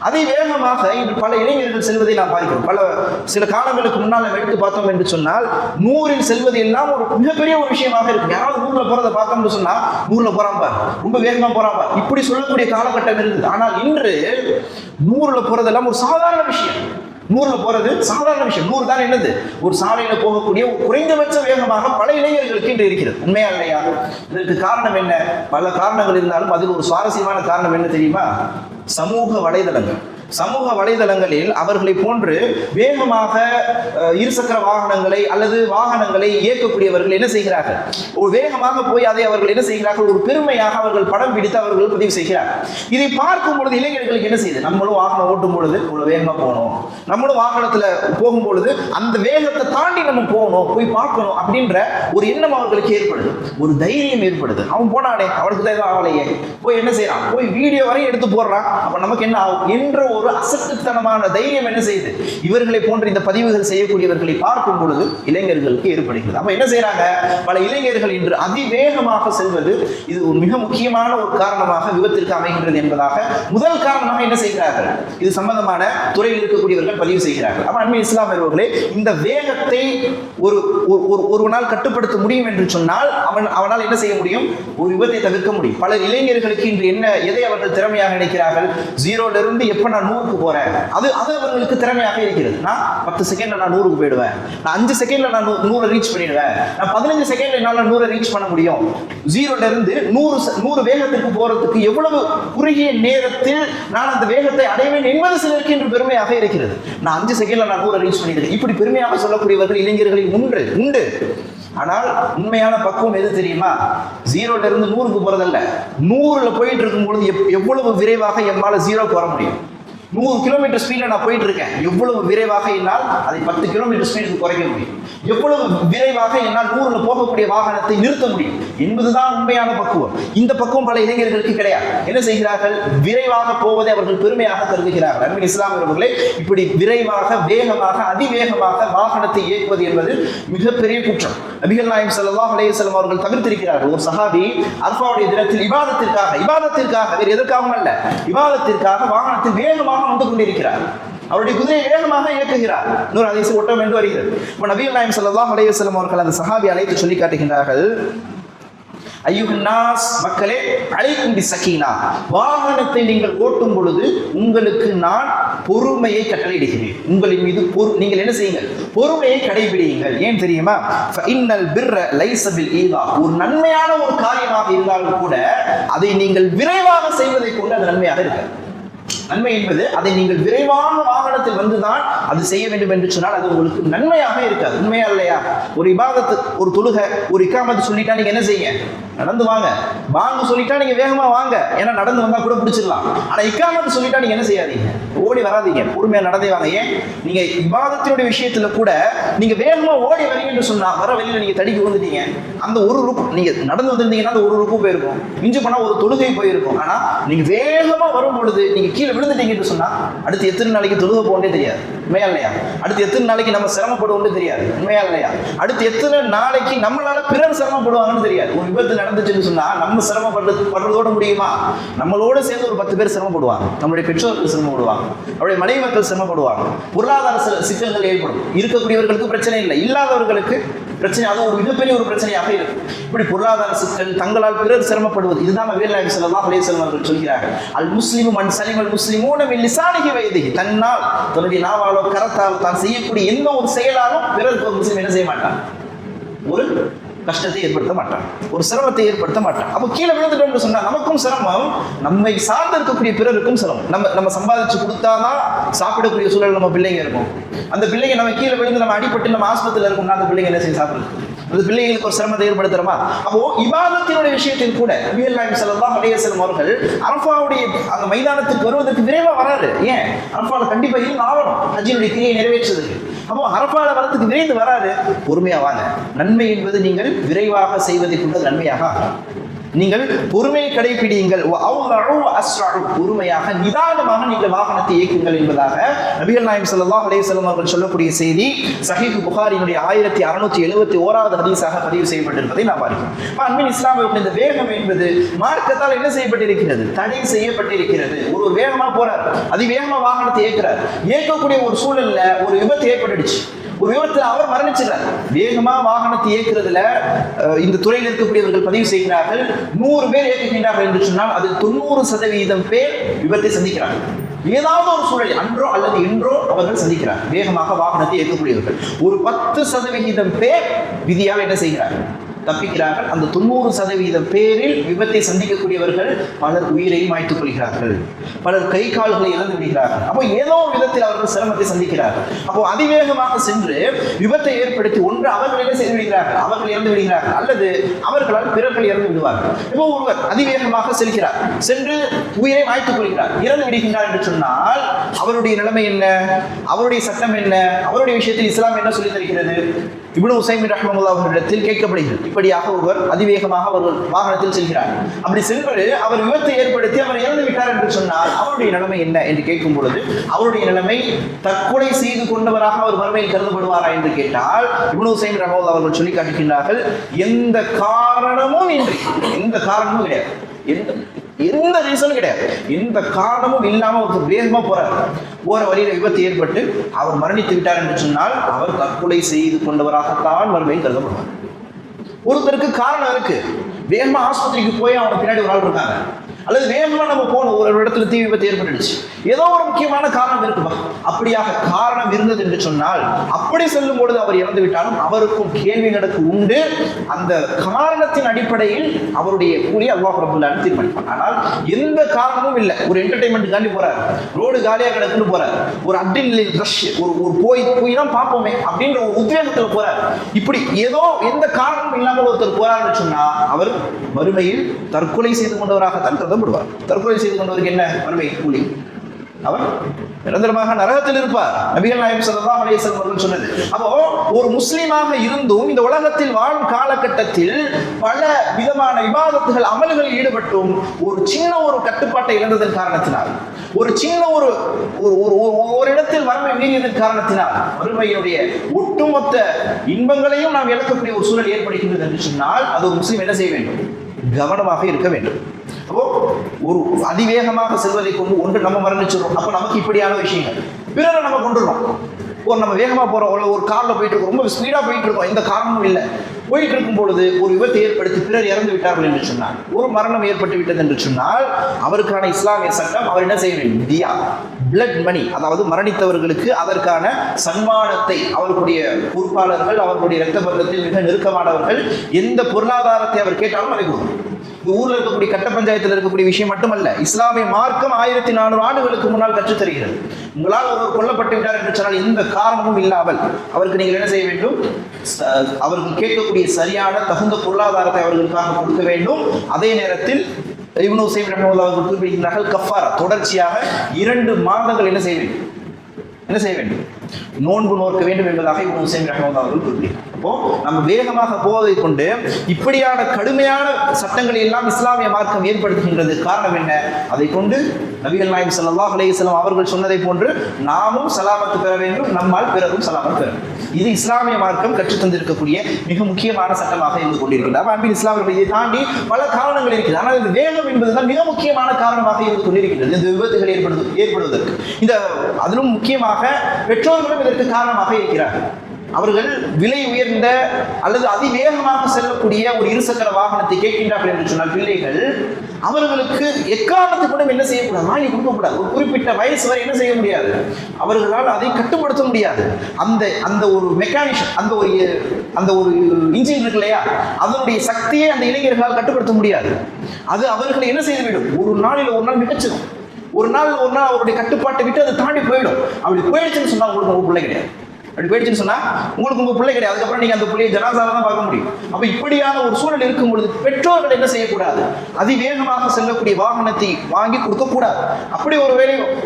அதிவேகமாக இன்று பல இளைஞர்கள் செல்வதை நாம் பார்க்கிறோம். சில காலங்களுக்கு முன்னால் எடுத்து பார்த்தோம் என்று சொன்னால் 100-இல் செல்வது எல்லாம் ஒரு மிகப்பெரிய ஒரு விஷயமாக இருக்கு. யாராவது 100-ல போறதை பார்த்தோம்னு சொன்னா 100-ல போறான் பார், ரொம்ப வேகமா போறான் பார், இப்படி சொல்லக்கூடிய காலகட்டம் இருந்தது. ஆனால் இன்று 100-ல போறதெல்லாம் ஒரு சாதாரண விஷயம். 100-ல போறது சாதாரண விஷயம். 100 தான் என்னது? ஒரு சாலையில போகக்கூடிய ஒரு குறைந்தபட்ச வேகமாக பல இளைஞர்களுக்கு இன்று இருக்கிறது. உண்மையா இல்லையா? இதற்கு காரணம் என்ன? பல காரணங்கள் இருந்தாலும் அதில் ஒரு சுவாரஸ்யமான காரணம் என்ன தெரியுமா? சமூக வலைதளங்களில் அவர்களை போன்று வேகமாக இருசக்கர வாகனங்களை அல்லது வாகனங்களை இயக்கக்கூடியவர்கள் என்ன செய்கிறார்கள்? ஒரு வேகமாக போய் அதை அவர்கள் என்ன செய்கிறார்கள்? ஒரு பெருமையாக அவர்கள் படம் பிடித்து அவர்கள் பதிவு செய்கிறார்கள். இதை பார்க்கும் பொழுது இளைஞர்களுக்கு என்ன செய்யுது? நம்மளும் வாகனம் ஓட்டும் பொழுது இவ்வளவு வேகமா போகணும், நம்மளும் வாகனத்துல போகும் பொழுது அந்த வேகத்தை தாண்டி நம்ம போகணும், போய் பார்க்கணும் அப்படின்ற ஒரு எண்ணம் அவர்களுக்கு ஏற்படுது, ஒரு தைரியம் ஏற்படுது. அவன் போனானே, அவனுக்கு தான் ஆகலையே, போய் என்ன செய்யறான்? போய் வீடியோ வரையும் எடுத்து போடுறான், அப்ப நமக்கு என்ன ஆகும் என்ற ஒரு அசட்டுத்தனமான தைரியம் என்ன செய்யுது? இவர்களை போன்ற இந்த பதிவுகள் செய்யக்கூடியவர்களை பார்க்கும் பொழுது இளைஞர்களுக்கு ஏற்படுகிறது. அப்ப என்ன செய்யறாங்க? பல இளைஞர்கள் இன்று அதிவேகமாக செல்வது இது ஒரு மிக முக்கியமான ஒரு காரணமாக விபத்திற்கு அமைகின்றது என்பதாக முதல் காரணமாக என்ன செய்கிறார்கள்? இது சம்பந்தமான துறையில் இருக்கக்கூடியவர்கள் பதிவு செய்கிறார்கள். அப்ப அன்பின் இஸ்லாமியர்களே, இந்த வேகத்தை ஒருவனால் கட்டுப்படுத்த முடியும் என்று சொன்னால் அவனால் என்ன செய்ய முடியும்? ஒரு விபத்தை தவிர்க்க முடியும். பல இளைஞர்களுக்கு இன்று எதை அவர்கள் திறமையாக நினைக்கிறார்கள்? 0-ல இருந்து எப்ப நான் 100க்கு போறேன், அது அவர்களுக்கு திறமையாக இருக்கிறது. நான் 10 செகண்ட்ல நான் 100க்கு போயிடுவேன், நான் 5 செகண்ட்ல நான் 100 ரீச் பண்ணிடுவேன், நான் 15 செகண்ட்ல என்னால 100 ரீச் பண்ண முடியும். 0-ல இருந்து 100 வேகத்திற்கு போறதுக்கு எவ்வளவு குறுகிய நேரத்தில் நான் அந்த வேகத்தை அடைவேன் என்பது சிலருக்கு இன்று பெருமையாக இருக்கிறது. நான் 5 செகண்ட்ல நான் 100 ரீச் பண்ணிடுறேன், இப்படி பெருமையாக சொல்லக்கூடியவர்கள் இளைஞர்களில் உண்டு. ஆனால் உண்மையான பக்குவம் எது தெரியுமா? 0-ல இருந்து 100க்கு போறதல்ல, 100-ல போயிட்டு இருக்கும் பொழுது எவ்வளவு விரைவாக எம்மால 0க்கு வர முடியும்? 100 கிலோமீட்டர் ஸ்பீட்ல நான் போயிட்டு இருக்கேன், எவ்வளவு விரைவாக என்னால் அதை 10 கிலோமீட்டர் ஸ்பீடுக்கு குறைக்க முடியும்? எவ்வளவு விரைவாக என்னால் 100-ல போகக்கூடிய வாகனத்தை நிறுத்த முடியும் என்பதுதான் உண்மையான பக்குவம். இந்த பக்குவம் பல இளைஞர்களுக்கு கிடையாது. என்ன செய்கிறார்கள்? விரைவாக போவதை அவர்கள் பெருமையாக கருதுகிறார்கள். அன்பின் இஸ்லாமியர்களே, இப்படி விரைவாக, வேகமாக, அதிவேகமாக வாகனத்தை இயக்குவது என்பது மிகப்பெரிய குற்றம். நபிகள் நாயகம் ஸல்லல்லாஹு அலைஹி வஸல்லம் அவர்கள் தவிர்த்திருக்கிறார்கள். ஒரு சஹாபி அர்ஃபாவுடைய தினத்தில் இபாதத்திற்காக வேறு எதற்காகவும் அல்ல, இபாதத்திற்காக வாகனத்தில் வேகமாக வந்து கொண்டிருக்கிறார். அவருடைய குதிரையை வேகமாக இயக்குகிறார். இன்னொரு ஹதீஸ் ஒட்டம் என்று வருகிறது. இப்போ நபிகள் நாயகம் ஸல்லல்லாஹு அலைஹி வஸல்லம் அவர்கள் அந்த சஹாபி அழைத்து சொல்லி காட்டுகின்றார்கள், ஐயுஹன் நாஸ், மக்களே, அலைக்கும் பிஸ்ஸகீனா, வாகனத்தை நீங்கள் ஓட்டும் பொழுது உங்களுக்கு நான் பொறுமையை கட்டளையிடுகிறேன். உங்களின் மீது நீங்கள் என்ன செய்யுங்கள்? பொறுமையை கடைபிடியுங்கள். ஏன் தெரியுமா? ஃபஇன்னல் பிர்ர லைஸ பில் ஈதா, ஒரு நன்மையான ஒரு காரியமாக இருந்தாலும் கூட அதை நீங்கள் விரைவாக செய்வதை கொண்டு அது நன்மையாக இருக்காது. நன்மை என்பது அதை நீங்கள் விரைவான வாகனத்தில் வந்துதான் அது செய்ய வேண்டும் என்று சொன்னால் அது உங்களுக்கு நன்மையாக இருக்காது. உண்மையா இல்லையா? ஒரு இபாதத்து, ஒரு தொழுகை, ஒரு இக்காமத்து சொல்லிட்டா நீங்க என்ன செய்ய? நடந்து வாங்க. வாங்க சொல்லிட்டா நீங்க வேகமா வாங்க, ஏன்னா நடந்து வந்தா கூட பிடிச்சிடலாம். ஆனா இக்காமத்து சொல்லிட்டா நீங்க என்ன செய்யாதீங்க? ஓடி வராதீங்க, பொறுமையா நடந்தே வாங்க. ஏன்? நீங்க இபாதத்தினுடைய விஷயத்துல கூட நீங்க வேகமா ஓடி வரீங்க என்று சொன்னா வர வெளியில நீங்க தடிக்கு வந்துட்டீங்க, அந்த ஒரு ருக்கு நீங்க நடந்து வந்திருந்தீங்கன்னா அந்த ஒரு ருக்கு போயிருக்கும், மிஞ்சு பண்ணா ஒரு தொழுகை போயிருக்கும். ஆனா நீங்க வேகமா வரும் பொழுது நீங்க கீழே விழுந்துட்டீங்க என்று சொன்னா அடுத்து எத்தனை நாளைக்கு தொழுகை போகவே தெரியாது. உண்மையா இல்லையா? அடுத்து எத்தனை நாளைக்கு நம்ம சிரமப்படுவோம்னு தெரியாது, உண்மையா இல்லையா? அடுத்து எத்தனை நாளைக்கு நம்மளால பிறர் சிரமப்படுவாங்கன்னு தெரியாது. ஒரு விபத்து நடந்துச்சுன்னு சொன்னா நம்ம சிரமப்படுறதோட முடியுமா? நம்மளோட சேர்ந்து ஒரு 10 பேர் சிரமப்படுவாங்க. நம்மளுடைய பெற்றோர்கள் சிரமப்படுவாங்க, அவருடைய மனைவி மக்கள் சிரமப்படுவாங்க, பொருளாதார சிக்கல்கள் ஏற்படும். இருக்கக்கூடியவர்களுக்கு பிரச்சனை இல்லை, இல்லாதவர்களுக்கு பிரச்சனை, அது ஒரு மிகப்பெரிய ஒரு பிரச்சனையாக இருக்கு. இப்படி பொருளாதார சிக்கல், தங்களால் பிறர் சிரமப்படுவது, இதுதான் நபிகள் நாயகம் ஸல்லல்லாஹு அலைஹி வஸல்லம் அவர்கள் சொல்கிறார்கள். அல் முஸ்லிமு மன் சலிமல் முஸ்லிமூன மின் லிசானிஹி வ யதிஹி. தன்னால், தன்னுடைய நாவாலோ கரத்தால் தான் செய்யக்கூடிய எந்த ஒரு செயலாலும் பிறருக்கு ஒரு முஸ்லிம் என்ன செய்ய மாட்டான்? ஒரு கஷ்டத்தை ஏற்படுத்த மாட்டான், ஒரு சிரமத்தை ஏற்படுத்த மாட்டான். அப்போ கீழே விழுந்துட்டோம்னு சொன்னா நமக்கும் சிரமம், நம்மை சார்ந்து இருக்கக்கூடிய பிறருக்கும் சிரமம். நம்ம சம்பாதிச்சு கொடுத்தாதான் சாப்பிடக்கூடிய சூழல் நம்ம பிள்ளைங்க இருக்கும். அந்த பிள்ளைங்க நம்ம கீழே விழுந்து நம்ம அடிபட்டு நம்ம ஆஸ்பத்திரியில் இருக்கோம்னா அந்த பிள்ளைங்க என்ன செய்ய சாப்பிடுறது? அந்த பிள்ளைகளுக்கு ஒரு சிரமத்தை ஏற்படுத்துறோமா? அப்போ இபாதத்தினுடைய விஷயத்தில் கூட நபிகள் நாயகம் ஸல்லல்லாஹு அலைஹி வஸல்லம் அவர்கள் அரஃபாவுடைய அந்த மைதானத்துக்கு வருவதற்கு விரைவாக வராது. ஏன்? அரஃபால கண்டிப்பா இருந்து ஆகணும் ஹஜ்ஜினுடைய கிரியை நிறைவேற்றுவதற்கு. அப்போ அரஃபால வரதுக்கு விரைந்து வராது, பொறுமையா வாங்க. நன்மை என்பது நீங்கள் விரைவாக செய்வதை கொண்டு நன்மையாக நீங்கள் பொறுமையை கடைபிடியுங்கள், பொறுமையாக நிதானமாக நீங்கள் வாகனத்தை இயக்குங்கள் என்பதாக நபிகள் நாயகம் ஸல்லல்லாஹு அலைஹி வஸல்லம் அவர்கள் சொல்லக்கூடிய செய்தி சஹீஹ் புகாரியினுடைய 1671வது ஹதீஸாக பதிவு செய்யப்பட்டிருப்பதை நாம் பார்க்கிறோம். அன்பின் இஸ்லாமிய இந்த வேகம் என்பது மார்க்கத்தால் என்ன செய்யப்பட்டிருக்கிறது? தடை செய்யப்பட்டிருக்கிறது. ஒரு வேகமா போறார், அதிவேகமா வாகனத்தை இயக்குறார், இயக்கக்கூடிய ஒரு சூழல்ல ஒரு விபத்து ஏற்பட்டுடுச்சு. ஒரு விபத்தில் அவர் மரணிச்சிடறார். வேகமா வாகனத்தை இயக்குறதுல இந்த துறையில் இருக்கக்கூடியவர்கள் பதிவு செய்கிறார்கள், 100 பேர் இயக்குகின்றார்கள் என்று சொன்னால் அதில் 90% பேர் விபத்தை சந்திக்கிறார்கள். ஏதாவது ஒரு சூழல் அன்றோ அல்லது இன்றோ அவர்கள் சந்திக்கிறார் வேகமாக வாகனத்தை இயக்கக்கூடியவர்கள். ஒரு 10% பேர் விதியாக என்ன செய்கிறார்கள்? தப்பிக்கிறார்கள். அந்த 90% பேரில் விபத்தை சந்திக்கக்கூடியவர்கள் பலர் உயிரை மாய்த்துக் கொள்கிறார்கள், பலர் கை கால்களை இழந்து விடுகிறார்கள். அப்போ ஏதோ விதத்தில் அவர்கள் சிரமத்தை சந்திக்கிறார்கள். அப்போ அதிவேகமாக சென்று விபத்தை ஏற்படுத்தி ஒன்று அவர்கள் என்ன செய்து விடுகிறார்கள்? அவர்கள் இறந்து விடுகிறார்கள், அல்லது அவர்களால் பிறர்கள் இறந்து விடுவார்கள். இப்போ ஒருவர் அதிவேகமாக செல்கிறார், சென்று உயிரை மாய்த்துக் கொள்கிறார், இறந்து விடுகின்றார் என்று சொன்னால் அவருடைய நிலைமை என்ன? அவருடைய சட்டம் என்ன? அவருடைய விஷயத்தில் இஸ்லாம் என்ன சொல்லி தருகிறது? இப்னு உஸைமின் ரஹ்மத்துல்லாஹி அவர்களிடத்தில் கேட்கப்படுகிறது. இப்படியாக ஒருவர் அதிவேகமாக அவர்கள் வாகனத்தில் செல்கிறார், அப்படி சென்று அவர் விபத்தை ஏற்படுத்தி அவர் இறந்து விட்டார் என்று சொன்னால் அவருடைய நிலைமை என்ன என்று கேட்கும் பொழுது அவருடைய நிலைமை தற்கொலை செய்து கொண்டவராக அவர் மறுமையில் கருதப்படுவாரா என்று கேட்டால் இப்னு உஸைமின் ரஹ்மத்துல்லாஹி அவர்கள் சொல்லி காட்டுகின்றார்கள், எந்த காரணமும் இன்றி, எந்த காரணமும் கிடையாது, எந்த ரீசனும் கிடையாது, எந்த காரணமும் இல்லாம ஒருத்தர் வேகமா போற வழியில விபத்து ஏற்பட்டு அவர் மரணித்து விட்டார் என்று சொன்னால் அவர் தற்கொலை செய்து கொண்டவராகத்தான் மறுமையில் கருதப்படுவார். ஒருத்தருக்கு காரணம் இருக்கு, வேகமா ஆஸ்பத்திரிக்கு போய் அவனுக்கு பின்னாடி ஒரு ஆள் இருக்காங்க, அல்லது வேகமா நம்ம போனோம், ஒரு இடத்துல தீ விபத்து ஏற்பட்டுடுச்சு, ஏதோ ஒரு முக்கியமான காரணம் இருக்குமா? அப்படியாக காரணம் இருந்தது என்று சொன்னால் அப்படி செல்லும் பொழுது அவர் இறந்து விட்டாலும் அவருக்கும் கேள்வி நடக்கு உண்டு. அந்த காரணத்தின் அடிப்படையில் அவருடைய கூலி அல்லாஹ் ரப்பல் ஆலமீன் தீர்மானிப்பார். ஆனால் எந்த காரணமும் இல்லை, ஒரு என்டர்டைன்மெண்ட் காண்டி போறார், ரோடு காலியாக கிடக்குன்னு போறார், ஒரு அட்ரினலின் ரஷ், ஒரு போய் தான் பார்ப்போமே அப்படின்ற ஒரு உத்வேகத்துல போறார், இப்படி ஏதோ எந்த காரணமும் இல்லாமல் ஒருத்தர் போறாருன்னு சொன்னா அவர் மறுமையில் தற்கொலை செய்து கொண்டவராகத்தான் கருதப்படுவார். தற்கொலை செய்து கொண்டவருக்கு என்ன மறுமை கூலி? அவர் நிரந்தரமாக நரகத்தில் இருப்பார். நபிகள் நாயகம் ஸல்லல்லாஹு அலைஹி வஸல்லம் அவர்கள் சொன்னது. அப்போ ஒரு முஸ்லிமாக இருந்தும் இந்த உலகத்தில் வாழும் காலகட்டத்தில் பல விதமான இபாதத்துகள் அமல்களில் ஈடுபட்டும் ஒரு சின்ன ஒரு கட்டுப்பாட்டை இழந்ததன் காரணத்தினால், ஒரு சின்ன ஒரு இடத்தில் வறுமை மீறியதன் காரணத்தினால் வறுமையினுடைய ஒட்டுமொத்த இன்பங்களையும் நாம் இழக்கக்கூடிய ஒரு சூழல் ஏற்படுகின்றது என்று சொன்னால் அது ஒரு முஸ்லிம் என்ன செய்ய வேண்டும்? கவனமாக இருக்க வேண்டும். அப்போ ஒரு அதிவேகமாக செல்வதை கொண்டு ஒன்று நம்ம மரணிச்சிடும். அப்போ நமக்கு இப்படியான விஷயங்கள் பிறரை நம்ம கொண்டுடுறோம். நம்ம வேகமாக போகிறோம், ஒரு காரில் போயிட்டு இருக்கோம், ரொம்ப ஸ்பீடாக போயிட்டு இருக்கோம், எந்த காரணமும் இல்லை, போயிட்டு இருக்கும் பொழுது ஒரு விபத்தை ஏற்படுத்தி பிறர் இறந்து விட்டார்கள் என்று சொன்னால், ஒரு மரணம் ஏற்பட்டு விட்டது என்று சொன்னால் அவருக்கான இஸ்லாமிய சட்டம் அவர் என்ன செய்ய வேண்டும்? தியா, பிளட் மணி, அதாவது மரணித்தவர்களுக்கு அதற்கான சன்மானத்தை அவர்களுடைய பொறுப்பாளர்கள், அவர்களுடைய இரத்த பந்தத்தில் மிக நெருக்கமானவர்கள் எந்த பொருளாதாரத்தை அவர் கேட்டாலும் அதை கொடுக்கும். இந்த ஊரில் இருக்கக்கூடிய கட்ட பஞ்சாயத்தில் இருக்கக்கூடிய விஷயம் மட்டுமல்ல, இஸ்லாமிய மார்க்கம் 1400 ஆண்டுகளுக்கு முன்னால் கற்றுத் தருகிறது. உங்களால் ஒருவர் கொல்லப்பட்டு விட்டார் என்று சொன்னால் எந்த காரணமும் இல்லாமல் அவருக்கு நீங்கள் என்ன செய்ய வேண்டும்? அவர்கள் கேட்கக்கூடிய சரியான தகுந்த பொருளாதாரத்தை அவர்களுக்காக கொடுக்க வேண்டும். அதே நேரத்தில் இப்னு உஸைமின் ரஹ்மத்துல்லாஹி அவர்கள் குறிப்பிடுகிறார்கள், கஃபாரா, தொடர்ச்சியாக 2 மாதங்கள் என்ன செய்ய வேண்டும்? நோன்பு நோக்க வேண்டும் என்பதாக இப்னு உஸைமின் ரஹ்மத்துல்லாஹி அவர்கள் குறிப்பிடுகிறார். அப்போ நம்ம வேகமாக போவதை கொண்டு இப்படியான கடுமையான சட்டங்களை எல்லாம் இஸ்லாமிய மார்க்கம் ஏற்படுத்துகின்றது. காரணம் என்ன? அதை கொண்டு நபிகள் நாயகம் ஸல்லல்லாஹு அலைஹி வஸல்லம் அவர்கள் சொன்னதை போன்று நாமும் சலாமத்து பெற வேண்டும், நம்மால் பிறரும் சலாமத்து பெற வேண்டும். இது இஸ்லாமிய மார்க்கம் கற்றுத் தந்திருக்கக்கூடிய மிக முக்கியமான சட்டமாக இருந்து கொண்டிருக்கிறது. அன்பின் இஸ்லாமியர்கள் இதை தாண்டி பல காரணங்கள் இருக்கிறது. ஆனால் இந்த வேகம் என்பதுதான் மிக முக்கியமான காரணமாக இருந்து கொண்டிருக்கிறது இந்த விபத்துகள் ஏற்படுவதற்கு. இந்த அதிலும் முக்கியமாக பெற்றோர்களும் இதற்கு காரணமாக இருக்கிறார்கள். அவர்கள் விலை உயர்ந்த அல்லது அதிவேகமாக செல்லக்கூடிய ஒரு இருசக்கர வாகனத்தை கேட்கின்றார்கள் என்று சொன்னால் பிள்ளைகள் அவர்களுக்கு எக்காரணத்தை கூட என்ன செய்யக்கூடாது, வாங்கி கொடுக்கக்கூடாது. ஒரு குறிப்பிட்ட வயசு வரை என்ன செய்ய முடியாது, அவர்களால் அதை கட்டுப்படுத்த முடியாது. அந்த ஒரு மெக்கானிஷன், அந்த ஒரு இன்ஜின் இருக்கு இல்லையா, அதனுடைய சக்தியை அந்த இளைஞர்களால் கட்டுப்படுத்த முடியாது. அது அவர்களை என்ன செய்துவிடும், ஒரு நாளில் ஒரு நாள் மிகச்சிடும். ஒரு நாள் அவருடைய கட்டுப்பாட்டை விட்டு அதை தாண்டி போயிடும். அப்படி போயிடுச்சுன்னு சொன்னா உங்களுக்கு உங்க பிள்ளை கிடையாது. அப்படி போயிடுச்சுன்னு சொன்னா உங்களுக்கு உங்க பிள்ளை கிடையாது. அதுக்கப்புறம் நீங்க அந்த பிள்ளையை ஜனாசாவை தான் பார்க்க முடியும். அப்ப இப்படியான ஒரு சூழல் இருக்கும் பொழுது பெற்றோர்கள் என்ன செய்யக்கூடாது, அதிவேகமாக செல்லக்கூடிய வாகனத்தை வாங்கி கொடுக்கக்கூடாது. அப்படி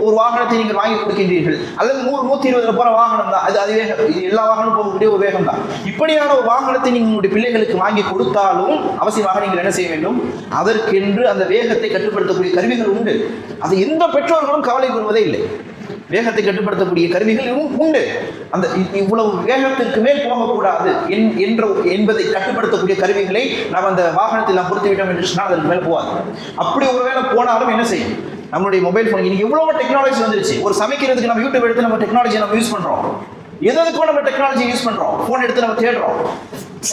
ஒரு வாகனத்தை நீங்கள் வாங்கி கொடுக்கின்றீர்கள், அல்லது 100-120 போற வாகனம் தான், அது அதிவேக, எல்லா வாகனமும் போகக்கூடிய ஒரு வேகம் தான். இப்படியான ஒரு வாகனத்தை நீங்கள் உங்களுடைய பிள்ளைகளுக்கு வாங்கி கொடுத்தாலும் அவசியமாக நீங்கள் என்ன செய்ய வேண்டும், அதற்கென்று அந்த வேகத்தை கட்டுப்படுத்தக்கூடிய கருவிகள் உண்டு. அது எந்த பெற்றோர்களும் கவலை கொள்வதே இல்லை. வேகத்தை கட்டுப்படுத்தக்கூடிய கருவிகள் உண்டு. அந்த இவ்வளவு வேகத்திற்கு மேல் போகக்கூடாது என்பதை கட்டுப்படுத்தக்கூடிய கருவிகளை நாம் அந்த வாகனத்தில் நாம் பொருத்திவிட்டோம் என்று சொன்னால் அதற்கு மேலே போகாது. அப்படி ஒருவேளை போனாலும் என்ன செய்யும், நம்மளுடைய மொபைல் ஃபோன் இன்னைக்கு எவ்வளவு டெக்னாலஜி வந்துருச்சு. ஒரு சமைக்கிறதுக்கு நம்ம யூடியூப் எடுத்து நம்ம டெக்னாலஜி நம்ம யூஸ் பண்றோம். எதுக்கும் நம்ம டெக்னாலஜி யூஸ் பண்றோம். போன் எடுத்து நம்ம தேடுறோம்.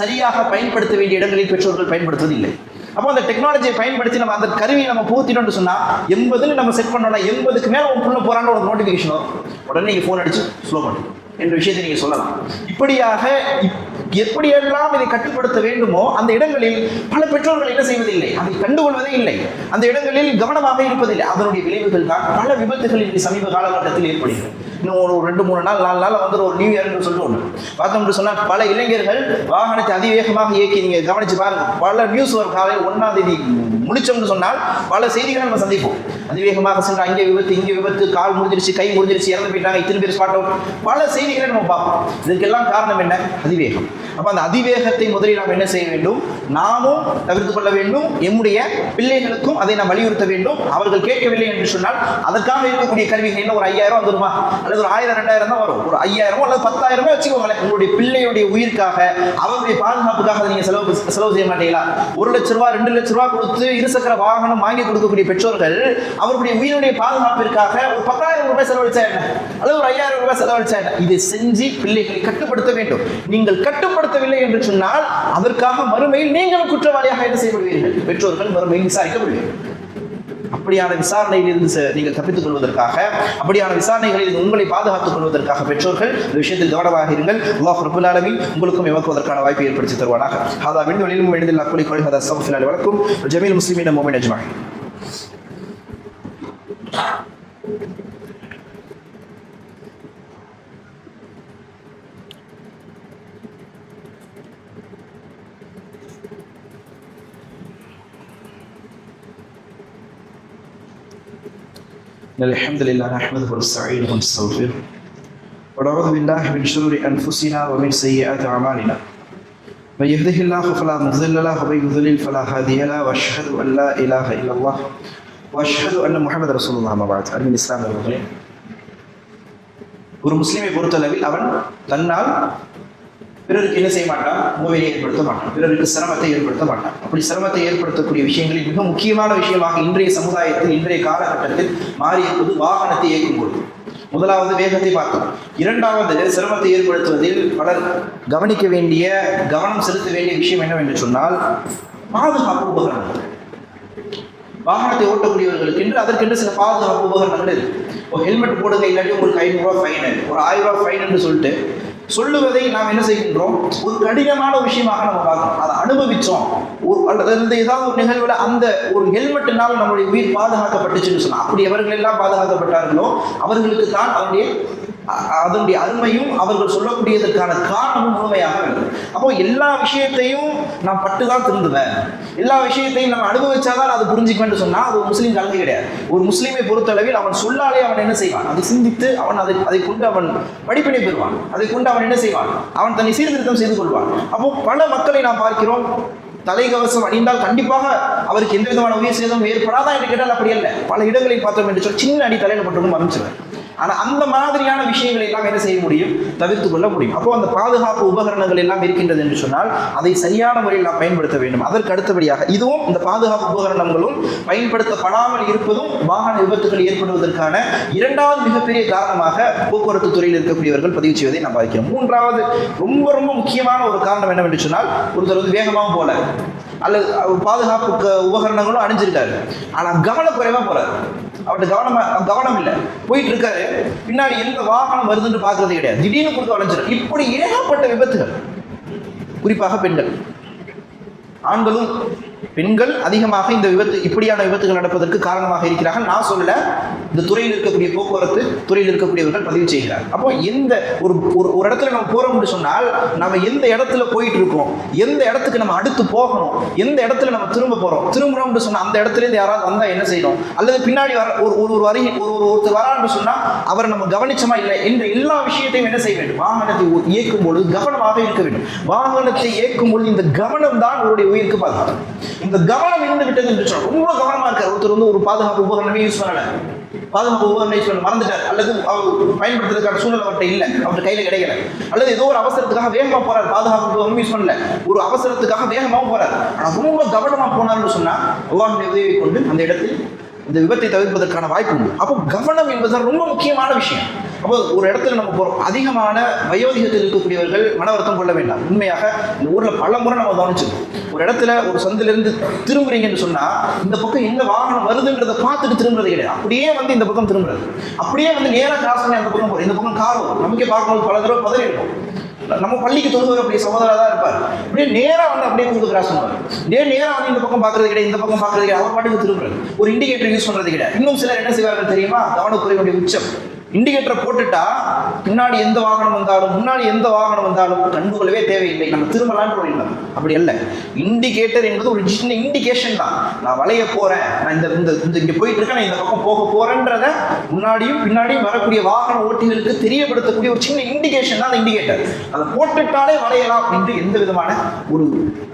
சரியாக பயன்படுத்த வேண்டிய இடங்களில் பெற்றோர்கள் பயன்படுத்துவது இல்லை. அப்போ அந்த டெக்னாலஜியை பயன்படுத்தி நம்ம அந்த கருவியை நம்ம புகுத்திட்டோம்னு சொன்னா 80ன்னு நம்ம செட் பண்ணோம்னா 80க்கு மேல உள்ள போறான்னு ஒரு நோட்டிபிகேஷன் வரும். உடனே நீங்க போன் அடிச்சு ஸ்லோ பண்ணுங்க என்ற விஷயத்தை நீங்க சொல்லலாம். இப்படியாக எப்படியெல்லாம் இதை கட்டுப்படுத்த வேண்டுமோ அந்த இடங்களில் பல பெற்றோர்கள் என்ன செய்வதில்லை, அதை கண்டுகொள்வதே இல்லை. அந்த இடங்களில் கவனமாக இருப்பதில்லை. அதனுடைய விளைவுகள் தான் பல விபத்துகள் இந்த சமீப காலகட்டத்தில் ஏற்படுகிறது. இன்னும் ஒரு 2-3 நாள் 4 நாள் வந்து ஒரு நியூ இயர்னு சொல்லிட்டு ஒன்று பார்த்தோம்னு சொன்னால் பல இளைஞர்கள் வாகனத்தை அதிவேகமாக இயக்கி, நீங்க கவனிச்சு பாருங்க, பல நியூஸ் வரும். காலையில் 1ஆம் தேதி முடிச்சோம்னு சொன்னால் பல செய்திகளை நம்ம சந்திப்போம். அதிவேகமாக சென்று அங்கே விபத்து, இங்கே விபத்து, கால் முறிஞ்சிருச்சு, கை முறிஞ்சிருச்சு, இறந்து போயிட்டாங்க, இத்தனை பேர் ஸ்பாட் அவுட், பல செய்திகளை நம்ம பார்ப்போம். இதற்கெல்லாம் காரணம் என்ன, அதிவேகம். அப்ப அந்த அதிவேகத்தை முதலில் நாம் என்ன செய்ய வேண்டும், நாமும் தவிர்த்து கொள்ள வேண்டும். எம்முடைய பிள்ளைகளுக்கும் அதை நாம் வலியுறுத்த வேண்டும். அவர்கள் கேட்கவில்லை என்று சொன்னால் அதற்காக இருக்கக்கூடிய கருவிகள் என்ன, ஒரு 5000 வந்துருமா, அல்லது ஒரு 1000-2000 தான் வரும். ஒரு 5000 அல்லது 10,000 வச்சுக்கோங்களேன். உங்களுடைய பிள்ளையுடைய உயிர்க்காக, அவருடைய பாதுகாப்புக்காக நீங்க செலவு செய்ய மாட்டீங்களா? 1 லட்ச ரூபாய் 2 லட்ச ரூபாய் கொடுத்து இருசக்கர வாகனம் வாங்கி கொடுக்கக்கூடிய பெற்றோர்கள் அவருடைய உயிருடைய பாதுகாப்பிற்காக ஒரு 10,000 ரூபாய் செலவழிச்சா என்ன, அல்லது ஒரு 5000 ரூபாய் செலவழிச்சா என்ன? இதை செஞ்சு பிள்ளைகளை கட்டுப்படுத்த வேண்டும். நீங்கள் கட்டுப்படுத்தவில்லை என்று சொன்னால் அதற்காக மறுமையில் நீங்களும் குற்றவாளியாக என்ன செய்யப்படுவீர்கள், பெற்றோர்கள் மறுமையில் விசாரிக்கப்படுவீர்கள். அப்படியான விசாரணையில் இருந்து நீங்கள் தப்பித்துக் கொள்வதற்காக, அப்படியான விசாரணைகளில் உங்களை பாதுகாத்துக் கொள்வதற்காக பெற்றோர்கள் இந்த விஷயத்தில் கவனமாக இருங்கள். அல்லாஹ் ரப்பல் ஆலமீன் உங்களுக்கும் எமக்குவதற்கான வாய்ப்பை ஏற்படுத்தி தருவானாக. ஹாதா மின் வலிலும் எழுதில் அக்குலி குலி ஹதா அஸ்ஸக்ஃபிருல்லாஹி வலக்கும் ஜமீல் முஸ்லிமீன முஃமினீன் அஜ்மஈன். الحمد لله نحمده ونستعينه ونستغفره ونعوذ بالله من شرور انفسنا ومن سيئات اعمالنا من يهده الله فلا مضل له ومن يضلل فلا هادي له واشهد ان لا اله الا الله واشهد ان محمد رسول الله. اما بعد. அன்பின் இஸ்லாமியர்களே, ஒரு முஸ்லிமை பொறுத்தளவில் அவன் தன்னால் பிறருக்கு என்ன செய்ய மாட்டான், நோயை ஏற்படுத்த மாட்டான், பிறருக்கு சிரமத்தை ஏற்படுத்த மாட்டான். அப்படி சிரமத்தை ஏற்படுத்தக்கூடிய விஷயங்களில் மிக முக்கியமான விஷயமாக இன்றைய சமுதாயத்தில், இன்றைய காலகட்டத்தில் மாறி இருப்பது வாகனத்தை இயக்கும் பொழுது. முதலாவது வேகத்தை பார்த்தோம். இரண்டாவது சிரமத்தை ஏற்படுத்துவதில் பலர் கவனிக்க வேண்டிய, கவனம் செலுத்த வேண்டிய விஷயம் என்னவென்று சொன்னால் பாதுகாப்பு உபகரணங்கள். வாகனத்தை ஓட்டக்கூடியவர்களுக்கு என்று அதற்கென்று சில பாதுகாப்பு உபகரணங்கள் இருக்கு. ஒரு ஹெல்மெட் போடுங்க, இல்லாட்டி உங்களுக்கு 500 ரூபாய் ஃபைன், ஒரு 1000 ரூபாய் ஃபைன் என்று சொல்லிட்டு சொல்லுவதை நாம் என்ன செய்கின்றோம், ஒரு கடினமான விஷயமாக நம்ம பார்க்கணும். அதை அனுபவிச்சோம், அல்லது ஏதாவது ஒரு நிகழ்வுல அந்த ஒரு ஹெல்மெட்டினால் நம்முடைய உயிர் பாதுகாக்கப்பட்டுச்சுன்னு சொன்னா, அப்படி எவர்கள் எல்லாம் பாதுகாக்கப்பட்டார்களோ அவர்களுக்கு தான் அதனுடைய அருமையும் அவர்கள் சொல்லக்கூடியதற்கான காரணமும் முழுமையாக இருக்குது. அப்போ எல்லா விஷயத்தையும் நான் பட்டுதான் திருந்துவேன், எல்லா விஷயத்தையும் நம்ம அனுபவிச்சாதான் அது புரிஞ்சுக்குவேன் சொன்னா அது ஒரு முஸ்லீம் கல்வி கிடையாது. ஒரு முஸ்லீமை பொறுத்தளவில் அவன் சொல்லாலே அவன் என்ன செய்வான், அதை சிந்தித்து அவன் அதை கொண்டு அவன் படிப்பினை பெறுவான். அதை கொண்டு அவன் என்ன செய்வான், அவன் தன்னை சீர்திருத்தம் செய்து கொள்வான். அப்போ பல மக்களை நாம் பார்க்கிறோம், தலைக்கவசம் அணிந்தால் கண்டிப்பாக அவருக்கு எந்த விதமான உயிர் சேதமும் ஏற்படாதா என்று கேட்டால் அப்படி அல்ல. பல இடங்களில் பார்த்தோம் என்று சொல்லி சின்ன அடி தலையில் பட்டவங்க மறைஞ்சிருவார். ஆனால் அந்த மாதிரியான விஷயங்களை எல்லாம் என்ன செய்ய முடியும், தவிர்த்து கொள்ள முடியும். அப்போ அந்த பாதுகாப்பு உபகரணங்கள் எல்லாம் இருக்கின்றது என்று சொன்னால் அதை சரியான முறையில் நாம் பயன்படுத்த வேண்டும். அதற்கு அடுத்தபடியாக இதுவும் இந்த பாதுகாப்பு உபகரணங்களும் பயன்படுத்தப்படாமல் இருப்பதும் வாகன விபத்துகள் ஏற்படுவதற்கான இரண்டாவது மிகப்பெரிய காரணமாக போக்குவரத்து துறையில் இருக்கக்கூடியவர்கள் பதிவு செய்வதை நாம் பார்க்கிறோம். மூன்றாவது ரொம்ப ரொம்ப முக்கியமான ஒரு காரணம் என்னவென்று சொன்னால், ஒருத்தர் வந்து வேகமாக போல அல்லது பாதுகாப்பு உபகரணங்களும் அணிஞ்சிருக்காரு, ஆனால் கவனக்குறைவாக போறாரு. அவர்கிட்ட கவனம் இல்லை, போயிட்டு இருக்காரு, பின்னாடி எந்த வாகனம் வருதுன்னு பார்க்கறது கிடையாது, திடீர்னு கொடுத்து வளைஞ்சிடும். இப்படி ஏகப்பட்ட விபத்துகள், குறிப்பாக பெண்கள், ஆண்களும் பெண்கள் அதிகமாக இந்த இப்படியான விபத்துகள் நடப்பதற்கு காரணமாக இருக்கிறார்கள். நான் சொல்லல, இந்த துறையில் இருக்கக்கூடிய போக்குவரத்து துறையில் இருக்கக்கூடியவர்கள் பதிவு செய்கிறார். அப்போ எந்த ஒரு இடத்துல நம்ம போறோம்னு சொன்னால், நம்ம எந்த இடத்துல போயிட்டு இருக்கோம், எந்த இடத்துக்கு நம்ம அடுத்து போகணும், எந்த இடத்துல நம்ம திரும்புறோம்னு சொன்னா அந்த இடத்துல இருந்து யாராவது வந்தா என்ன செய்யணும், அல்லது பின்னாடி வர ஒருத்தர் வரான்னு சொன்னா அவரை நம்ம கவனிச்சோமா இல்லை என்ற எல்லா விஷயத்தையும் என்ன செய்ய வேண்டும், வாகனத்தை இயக்கும் பொழுது கவனமாக இருக்க வேண்டும். வாகனத்தை இயக்கும் பொழுது இந்த கவனம் தான் அவருடைய உயிருக்கு பாதுகாப்பு. இந்த கவனம் இருந்து விட்டது என்று சொன்னால் ரொம்ப கவனமா இருக்கார். ஒருத்தர் வந்து ஒரு பாதுகாப்பு உபகரணமே யூஸ் பண்ணல, பாதுகாப்பு உபகரணம் யூஸ் பண்ண மறந்துட்டார், அல்லது அவர் பயன்படுத்துறதுக்கான சூழ்நிலை அவர்கிட்ட இல்லை, அவர்கிட்ட கையில கிடைக்கல, அல்லது ஏதோ ஒரு அவசரத்துக்காக வேகமா போறார், பாதுகாப்பு உபகரணம் யூஸ் பண்ணல, ஒரு அவசரத்துக்காக வேகமாக போறார், ஆனா ரொம்ப கவனமா போனார்னு சொன்னா அல்லாஹ்வுடைய உதவியை கொண்டு அந்த இடத்தில் இந்த விபத்தை தவிர்ப்பதற்கான வாய்ப்பு உண்டு. அப்போ கவனம் என்பதுதான் ரொம்ப முக்கியமான விஷயம். அப்போ ஒரு இடத்துல நம்ம போறோம், அதிகமான வயோதிகத்தில் இருக்கக்கூடியவர்கள் மன வருத்தம் கொள்ள வேண்டாம். உண்மையாக இந்த ஊர்ல பல முறை நம்ம கவனிச்சிருக்கோம், ஒரு இடத்துல ஒரு சந்திலிருந்து திரும்புறீங்கன்னு சொன்னா இந்த பக்கம் எந்த வாகனம் வருதுன்றதை பார்த்துட்டு திரும்புறது கிடையாது, அப்படியே வந்து இந்த பக்கம் திரும்புறது, அப்படியே வந்து நேராக கிராஸ் பண்ணி அந்த பக்கம் போறோம். இந்த பக்கம் கார் வரும், நமக்கே பார்க்கும்போது பல தடவை பதறி இருக்கும். நம்ம பள்ளிக்கு தொழுகிற அப்படி சகோதரா தான் இருப்பார், அப்படியே நேராக வந்து அப்படியே கொடுத்து கிராஸ் பண்ணுவார், நேராக வந்து இந்த பக்கம் பார்க்கறது கிடையாது, இந்த பக்கம் பார்க்கறது கிடையாது, அவர் பாட்டுக்கு திரும்புறது, ஒரு இண்டிகேட்டர் யூஸ் பண்றது கிடையாது. இன்னும் சிலர் என்ன செய்வார்கள் தெரியுமா, கவனக்குறைவுடைய உச்சம், இண்டிகேட்டரை போட்டுட்டா பின்னாடி எந்த வாகனம் வந்தாலும் முன்னாடி எந்த வாகனம் வந்தாலும் கண்டுகொள்ளவே தேவையில்லை, நம்ம திரும்பலான்னு ஒரு எண்ணம். அப்படி அல்ல, இண்டிகேட்டர் என்பது ஒரு சின்ன இண்டிகேஷன் தான். நான் வளைய போறேன், நான் இந்த இங்கே போயிட்டு இருக்கேன், நான் இந்த பக்கம் போக போறேன்றத முன்னாடியும் பின்னாடியும் வரக்கூடிய வாகன ஓட்டிகளுக்கு தெரியப்படுத்தக்கூடிய ஒரு சின்ன இண்டிகேஷன் தான் அந்த இண்டிகேட்டர். அதை போட்டுட்டாலே வளையலாம் என்று எந்த விதமான ஒரு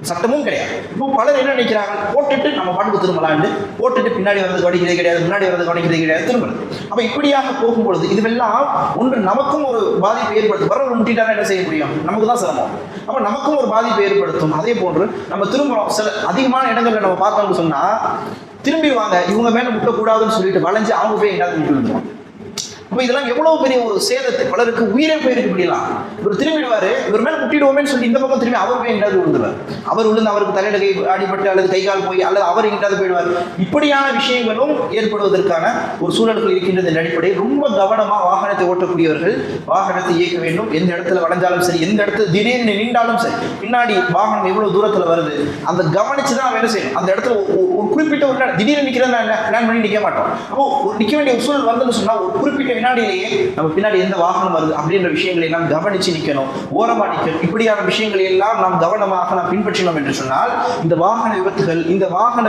சட்டமும் கிடையாது. இப்போ பலர் என்ன நினைக்கிறாங்க, போட்டுட்டு நம்ம பாட்டுக்கு திரும்பலான்னு, போட்டுட்டு பின்னாடி வரது கவனிக்கிறது கிடையாது, முன்னாடி வரது கவனிக்கிறது கிடையாது, திரும்புறது. அப்போ இப்படியாக போகும்பொழுது இதுவெல்லாம் ஒன்று நமக்கும் ஒரு பாதிப்பை ஏற்படுத்தும். வர முட்டிட்டாலும் என்ன செய்ய முடியும், நமக்கு தான் சிரமம். அப்போ நமக்கும் ஒரு பாதிப்பை ஏற்படுத்தும். அதே போன்று நம்ம திரும்புறோம், சில அதிகமான இடங்கள்ல நம்ம பார்த்தோம்னு சொன்னா திரும்பிடுவாங்க, இவங்க மேல முட்டக்கூடாதுன்னு சொல்லிட்டு வளைஞ்சு அவங்க போய் எங்காவது முட்டி விடுவோம். அப்போ இதெல்லாம் எவ்வளவு பெரிய ஒரு சேதத்தை, பலருக்கு உயிரே போயிருக்கு. இப்படிலாம் இவர் திரும்பிடுவாரு, இவர் மேல முட்டிடுவோமேன்னு சொல்லி இந்த பக்கம் திரும்பி அவர் போய் எங்காவது விழுந்துருவார், அவர் விழுந்து அவருக்கு தலையில கை அடிபட்டு அல்லது கை கால் போய் அல்லது அவர் எங்காவது போயிடுவார். இப்படியான விஷயங்களும் ஏற்படுவதற்கான ஒரு சூழல்கள் இருக்கின்றது என்ற அடிப்படையில் ரொம்ப கவனமா வாகனத்தை ஓட்டக்கூடியவர்கள் வாகனத்தை இயக்க வேண்டும். எந்த இடத்துல வளைஞ்சாலும் சரி, எந்த இடத்துல திடீர்னு நின்றாலும் சரி, பின்னாடி வாகனம் எவ்வளவு தூரத்துல வருது அந்த கவனிச்சுதான் வேலை செய்யணும். அந்த இடத்துல ஒரு குறிப்பிட்ட ஒரு திடீர்னு நிக்கிறதா பிளான் பண்ணி நிற்க மாட்டோம். அப்போ நிற்க வேண்டிய ஒரு சூழல் வந்ததுன்னு சொன்னா ஒரு குறிப்பிட்ட வினாடியிலேயே நம்ம பின்னாடி எந்த வாகனம் வருது அப்படின்ற விஷயங்களை எல்லாம் கவனிச்சு நிற்கணும், ஓரமா நிற்கணும். இப்படியான விஷயங்களை எல்லாம் நாம் கவனமாக நாம் பின்பற்றினோம் என்று சொன்னால் இந்த வாகன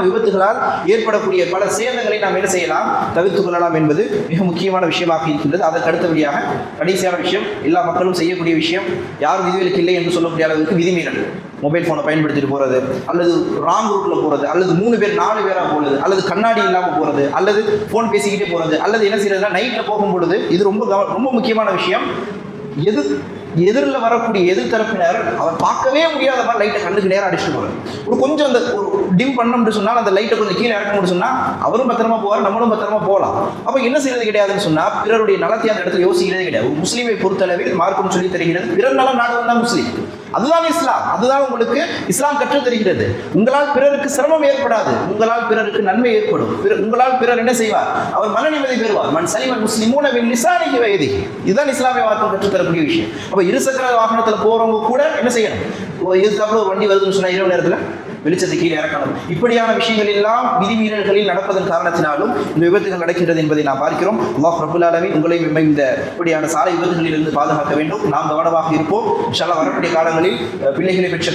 விபத்துகளால் ஏற்படக்கூடிய பல சேதங்களை நாம் என்ன செய்யலாம், தவிர்த்துக் கொள்ளலாம் என்பது மிக முக்கியமான விஷயமாக இருக்கின்றது. அதற்கு அடுத்தபடியாக கடைசியான விஷயம், எல்லா மக்களும் செய்யக்கூடிய விஷயம், யாரும் விதிவிலக்கு இல்லை என்று சொல்லக்கூடிய அளவுக்கு விதிமீறல். மொபைல் ஃபோனை பயன்படுத்திட்டு போகிறது, அல்லது ராங் ரூட்ல போகிறது, அல்லது 3 பேர் 4 பேராக போகிறது, அல்லது கண்ணாடி இல்லாமல் போகிறது, அல்லது ஃபோன் பேசிக்கிட்டே போகிறது, அல்லது என்ன செய்யறதுன்னா நைட்டில் போகும் பொழுது இது ரொம்ப முக்கியமான விஷயம். எதிரில் வரக்கூடிய எதிர்த்தரப்பினர் அவர் பார்க்கவே முடியாத மாதிரி லைட்டை கண்ணுக்கு நேரம் அடிச்சுட்டு போகிறார். கொஞ்சம் அந்த ஒரு டிம் பண்ணோம்னு சொன்னால் அந்த லைட்டை கொஞ்சம் கீழே இறக்கணும்னு சொன்னால் அவரும் பத்திரமா போவார், நம்மளும் பத்திரமா போகலாம். அப்போ என்ன செய்யறது கிடையாதுன்னு சொன்னால் பிறருடைய நலத்தை அந்த இடத்துல யோசிக்கிறதே கிடையாது. ஒரு முஸ்லீமை பொறுத்தளவில் மார்க்கம் சொல்லி தருகிறது, பிறர் நலம் நாடுவது தான் முஸ்லீம், அதுதான் இஸ்லாம், அதுதான் உங்களுக்கு இஸ்லாம் கற்றுத் தருகிறது. உங்களால் பிறருக்கு சிரமம் ஏற்படாது, உங்களால் பிறருக்கு நன்மை ஏற்படும், உங்களால் பிறர் என்ன செய்வார், அவர் மன நிம்மதி பெறுவார். மன் சலிமல் முஸ்லிமூன மின் லிசானிஹி வ யதிஹி, இதுதான் இஸ்லாமிய மார்க்கம் கற்றுத் தரக்கூடிய விஷயம். அப்போ இருசக்கர வாகனத்தில் போறவங்க கூட என்ன செய்யணும், எதுக்காப்புல ஒரு வண்டி வருதுன்னு சொன்னா இரவு நேரத்தில் வெளிச்சத்தை கீழே இறக்கணும். இப்படியான விஷயங்கள் எல்லாம் விதிமீறல்களில் நடப்பதன் காரணத்தினாலும் இந்த விபத்துகள் நடக்கின்றது என்பதை நாம் பார்க்கிறோம். அல்லாஹ் ரப்பல் ஆலமீன் உங்களையும் இந்த இப்படியான சாலை விபத்துகளில் இருந்து பாதுகாக்க வேண்டும். நாம் கவனமாக இருப்போம். இன்ஷா அல்லாஹ் வரக்கூடிய காலங்களில் பிள்ளைகளை பெற்ற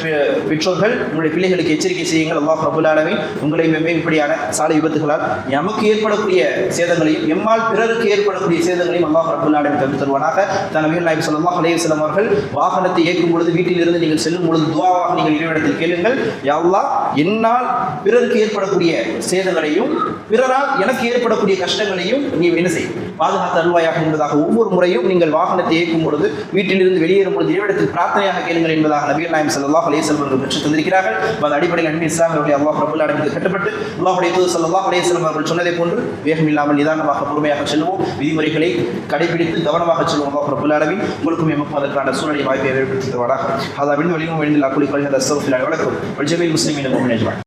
பெற்றோர்கள் உங்களுடைய பிள்ளைகளுக்கு எச்சரிக்கை செய்யுங்கள். அல்லாஹ் ரப்பல் ஆலமீன் உங்களையும் இப்படியான சாலை விபத்துகளால் நமக்கு ஏற்படக்கூடிய சேதங்களையும் எம்மால் பிறருக்கு ஏற்படக்கூடிய சேதங்களையும் அல்லாஹ் ரப்பல் ஆலமீன் தடுத்து தருவானாக. நபிகள் நாயகம் ஸல்லல்லாஹு அலைஹி வஸல்லம் அவர்கள் வாகனத்தை இயக்கும் பொழுது வீட்டிலிருந்து நீங்கள் செல்லும் பொழுது துஆவாக நீங்கள் இறைவனிடத்தில் கேளுங்கள், யா அல்லாஹ் அல்லாஹ் என்னால் பிறருக்கு ஏற்படக்கூடிய சேதங்களையும் பிறரால் எனக்கு ஏற்படக்கூடிய கஷ்டங்களையும் நீ என்ன செய் பாதுகாத்து அருள்வாயாக என்பதாக ஒவ்வொரு முறையும் நீங்கள் வாகனத்தை இயக்கும் பொழுது வீட்டிலிருந்து வெளியேறும் பொழுது இறைவனிடத்தில் பிரார்த்தனையாக கேளுங்கள் என்பதாக நபிகள் நாயகம் ஸல்லல்லாஹு அலைஹி வஸல்லம் அவர்கள் பெற்றுத் தந்திருக்கிறார்கள். அந்த அடிப்படையில் அன்பின் இஸ்லாமியர்களை அல்லாஹ் ரப்பல் ஆலமீனுக்கு கட்டுப்பட்டு அல்லாஹ்வுடைய தூதர் ஸல்லல்லாஹு அலைஹி வஸல்லம் அவர்கள் சொன்னதை போன்று வேகம் இல்லாமல் நிதானமாக பொறுமையாக செல்வோம், விதிமுறைகளை கடைபிடித்து கவனமாக செல்வோம். அல்லாஹ் ரப்பல் ஆலமீன் உங்களுக்கும் எமக்கும் அதற்கான சூழலை வாய்ப்பை ஏற்படுத்தி தருவாராக. ஹதா பின் வலியும் வழியில் அக்குலி கல்ஹத அஸ்ஸஃபில்லாஹி வலக்கும் வல் ஜமீல் முஸ்லிமீன முஃமினீன் அஜ்மஈன்.